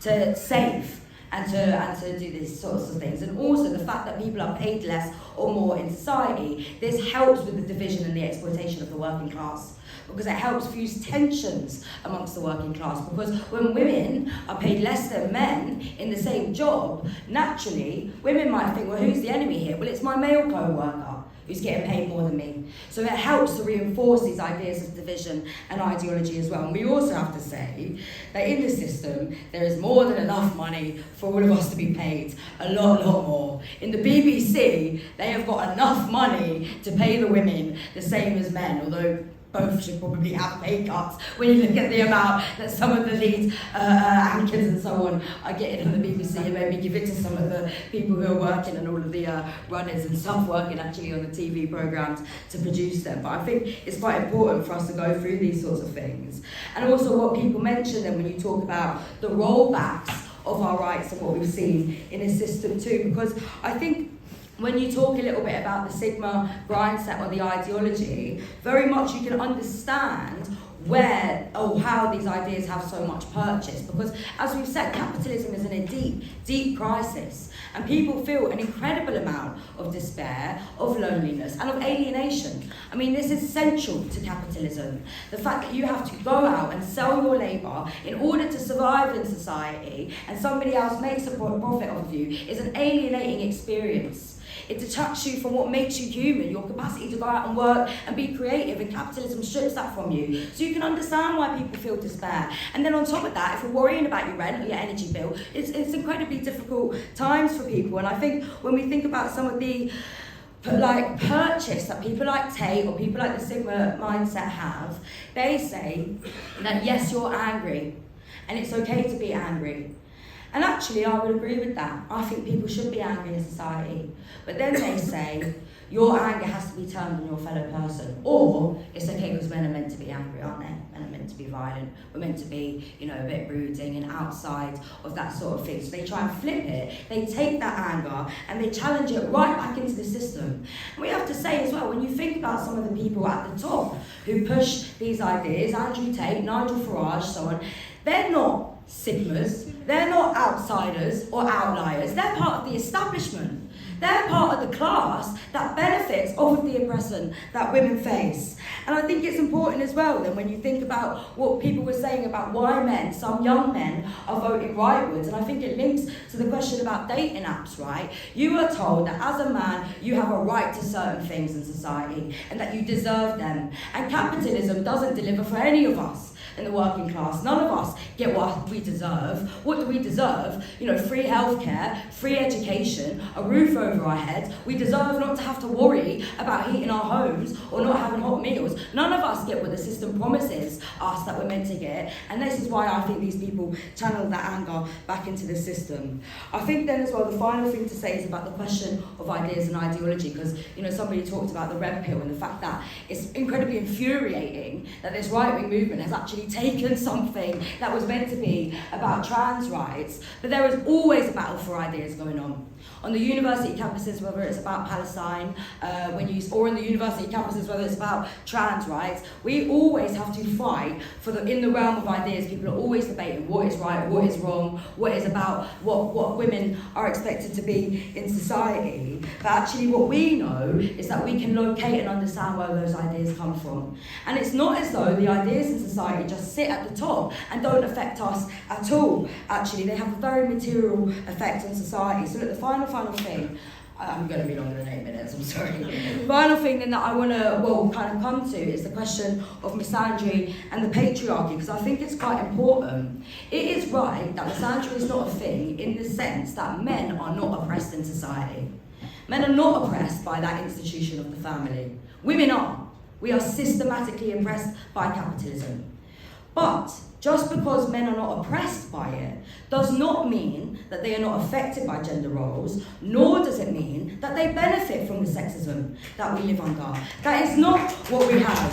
to save and to do these sorts of things. And also the fact that people are paid less or more in society, this helps with the division and the exploitation of the working class, because it helps fuse tensions amongst the working class. Because when women are paid less than men in the same job, naturally, women might think, well, who's the enemy here? Well, it's my male co-worker who's getting paid more than me. So it helps to reinforce these ideas of division and ideology as well. And we also have to say that in the system, there is more than enough money for all of us to be paid a lot more. In the BBC, they have got enough money to pay the women the same as men, although both should probably have pay cuts when you look at the amount that some of the lead anchors and so on are getting on the BBC, and maybe give it to some of the people who are working and all of the runners and stuff working actually on the TV programmes to produce them. But I think it's quite important for us to go through these sorts of things. And also what people mention then when you talk about the rollbacks of our rights and what we've seen in this system too, because I think when you talk a little bit about the Sigma mindset or the ideology, very much you can understand where or how these ideas have so much purchase. Because as we've said, capitalism is in a deep crisis, and people feel an incredible amount of despair, of loneliness, and of alienation. I mean, this is central to capitalism. The fact that you have to go out and sell your labour in order to survive in society, and somebody else makes a profit of you, is an alienating experience. It detracts you from what makes you human, your capacity to go out and work and be creative, and capitalism strips that from you. So you can understand why people feel despair. And then on top of that, if you're worrying about your rent or your energy bill, it's incredibly difficult times for people. And I think when we think about some of the purchase that people like Tate or people like the Sigma mindset have, they say that yes, you're angry, and it's okay to be angry. And actually, I would agree with that. I think people should be angry in society. But then they say, your anger has to be turned on your fellow person. Or, it's okay because men are meant to be angry, aren't they? Men are meant to be violent. We're meant to be, you know, a bit brooding and outside of that sort of thing. So they try and flip it. They take that anger and they challenge it right back into the system. And we have to say as well, when you think about some of the people at the top who push these ideas, Andrew Tate, Nigel Farage, so on, they're not Sigmas, they're not outsiders or outliers, they're part of the establishment. They're part of the class that benefits off of the oppression that women face. And I think it's important as well then when you think about what people were saying about why men, some young men, are voting rightwards, and I think it links to the question about dating apps, right? You are told that as a man you have a right to certain things in society and that you deserve them. And capitalism doesn't deliver for any of us in the working class. None of us get what we deserve. What do we deserve? You know, free healthcare, free education, a roof over our heads. We deserve not to have to worry about heating our homes or not having hot meals. None of us get what the system promises us that we're meant to get. And this is why I think these people channel that anger back into the system. I think then as well, the final thing to say is about the question of ideas and ideology, because, you know, somebody talked about the red pill and the fact that it's incredibly infuriating that this right-wing movement has actually actually taken something that was meant to be about trans rights, but there is always a battle for ideas going on. On the university campuses, whether it's about Palestine, or in the university campuses, whether it's about trans rights, we always have to fight in the realm of ideas. People are always debating what is right, what is wrong, what is about what women are expected to be in society. But actually what we know is that we can locate and understand where those ideas come from. And it's not as though the ideas in society just sit at the top and don't affect us at all. Actually, they have a very material effect on society. So look, the final thing, I'm going to be longer than 8 minutes, I'm sorry. The final thing then that I want to, kind of come to is the question of misandry and the patriarchy, because I think it's quite important. It is right that misandry is not a thing in the sense that men are not oppressed in society. Men are not oppressed by that institution of the family. Women are. We are systematically oppressed by capitalism. But just because men are not oppressed by it does not mean that they are not affected by gender roles, nor does it mean that they benefit from the sexism that we live under. That is not what we have.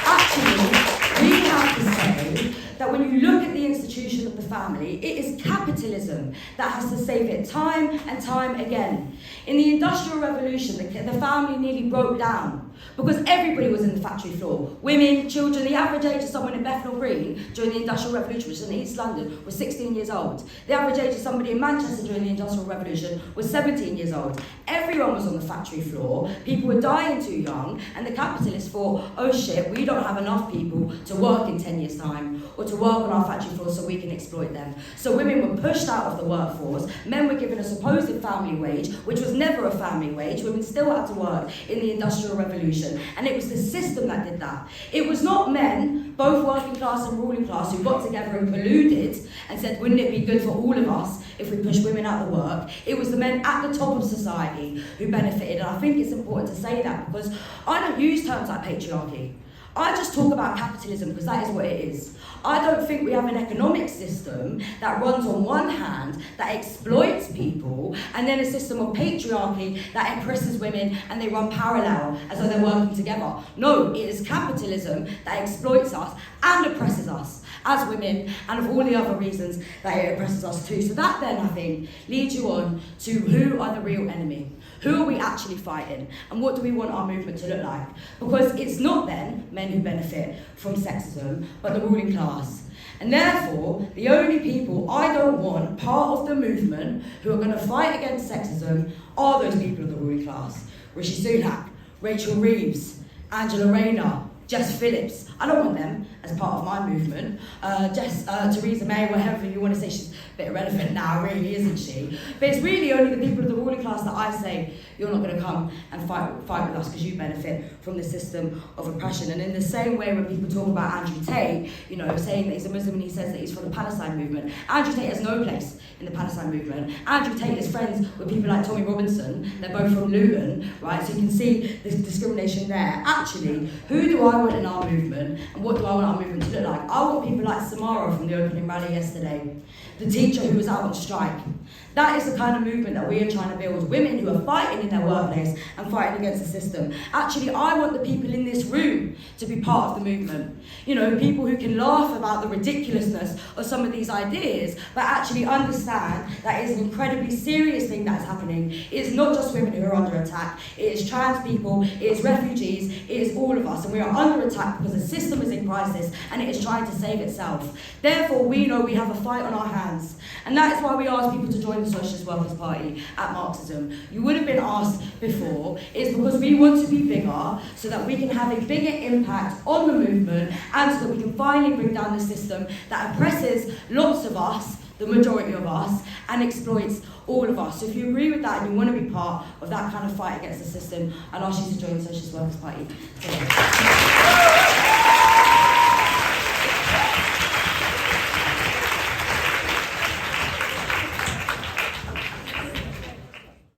Actually, we have to say that when you look at the institution of the family, it is capitalism that has to save it time and time again. In the Industrial Revolution, the family nearly broke down because everybody was in the factory floor. Women, children, the average age of someone in Bethnal Green during the Industrial Revolution, which is in East London, was 16 years old. The average age of somebody in Manchester during the Industrial Revolution was 17 years old. Everyone was on the factory floor, people were dying too young, and the capitalists thought, oh shit, we don't have enough people to work in 10 years' time, or to work on our factory floor so we can exploit them. So women were pushed out of the workforce, men were given a supposed family wage, which was never a family wage. Women still had to work in the Industrial Revolution, and it was the system that did that. It was not men, both working class and ruling class, who got together and colluded and said, wouldn't it be good for all of us if we push women out of work? It was the men at the top of society who benefited, and I think it's important to say that because I don't use terms like patriarchy. I just talk about capitalism because that is what it is. I don't think we have an economic system that runs on one hand, that exploits people, and then a system of patriarchy that oppresses women and they run parallel as though they're working together. No, it is capitalism that exploits us and oppresses us as women, and of all the other reasons that it oppresses us too. So that then, I think, leads you on to who are the real enemy? Who are we actually fighting? And what do we want our movement to look like? Because it's not then men who benefit from sexism, but the ruling class. And therefore, the only people I don't want part of the movement who are going to fight against sexism are those people of the ruling class. Rishi Sunak, Rachel Reeves, Angela Rayner, Jess Phillips. I don't want them as part of my movement. Theresa May, whatever you want to say, she's a bit irrelevant now, really, isn't she? But it's really only the people of the ruling class that I say, you're not going to come and fight with us because you benefit from the system of oppression. And in the same way when people talk about Andrew Tate, saying that he's a Muslim and he says that he's from the Palestine movement, Andrew Tate has no place in the Palestine movement. Andrew Tate is friends with people like Tommy Robinson. They're both from Luton, right? So you can see the discrimination there. Actually, who do I want in our movement, and what do I want our movement to look like? I want people like Samara from the opening rally yesterday, the teacher who was out on strike. That is the kind of movement that we are trying to build. Women who are fighting in their workplace and fighting against the system. Actually, I want the people in this room to be part of the movement. People who can laugh about the ridiculousness of some of these ideas, but actually understand that it is an incredibly serious thing that's happening. It is not just women who are under attack. It is trans people, it is refugees, it is all of us. And we are under attack because the system is in crisis and it is trying to save itself. Therefore, we know we have a fight on our hands. And that is why we ask people to join the Socialist Workers' Party at Marxism. You would have been asked before. It's because we want to be bigger so that we can have a bigger impact on the movement and so that we can finally bring down the system that oppresses lots of us, the majority of us, and exploits all of us. So if you agree with that and you want to be part of that kind of fight against the system, I'd ask you to join the Socialist Workers' Party today.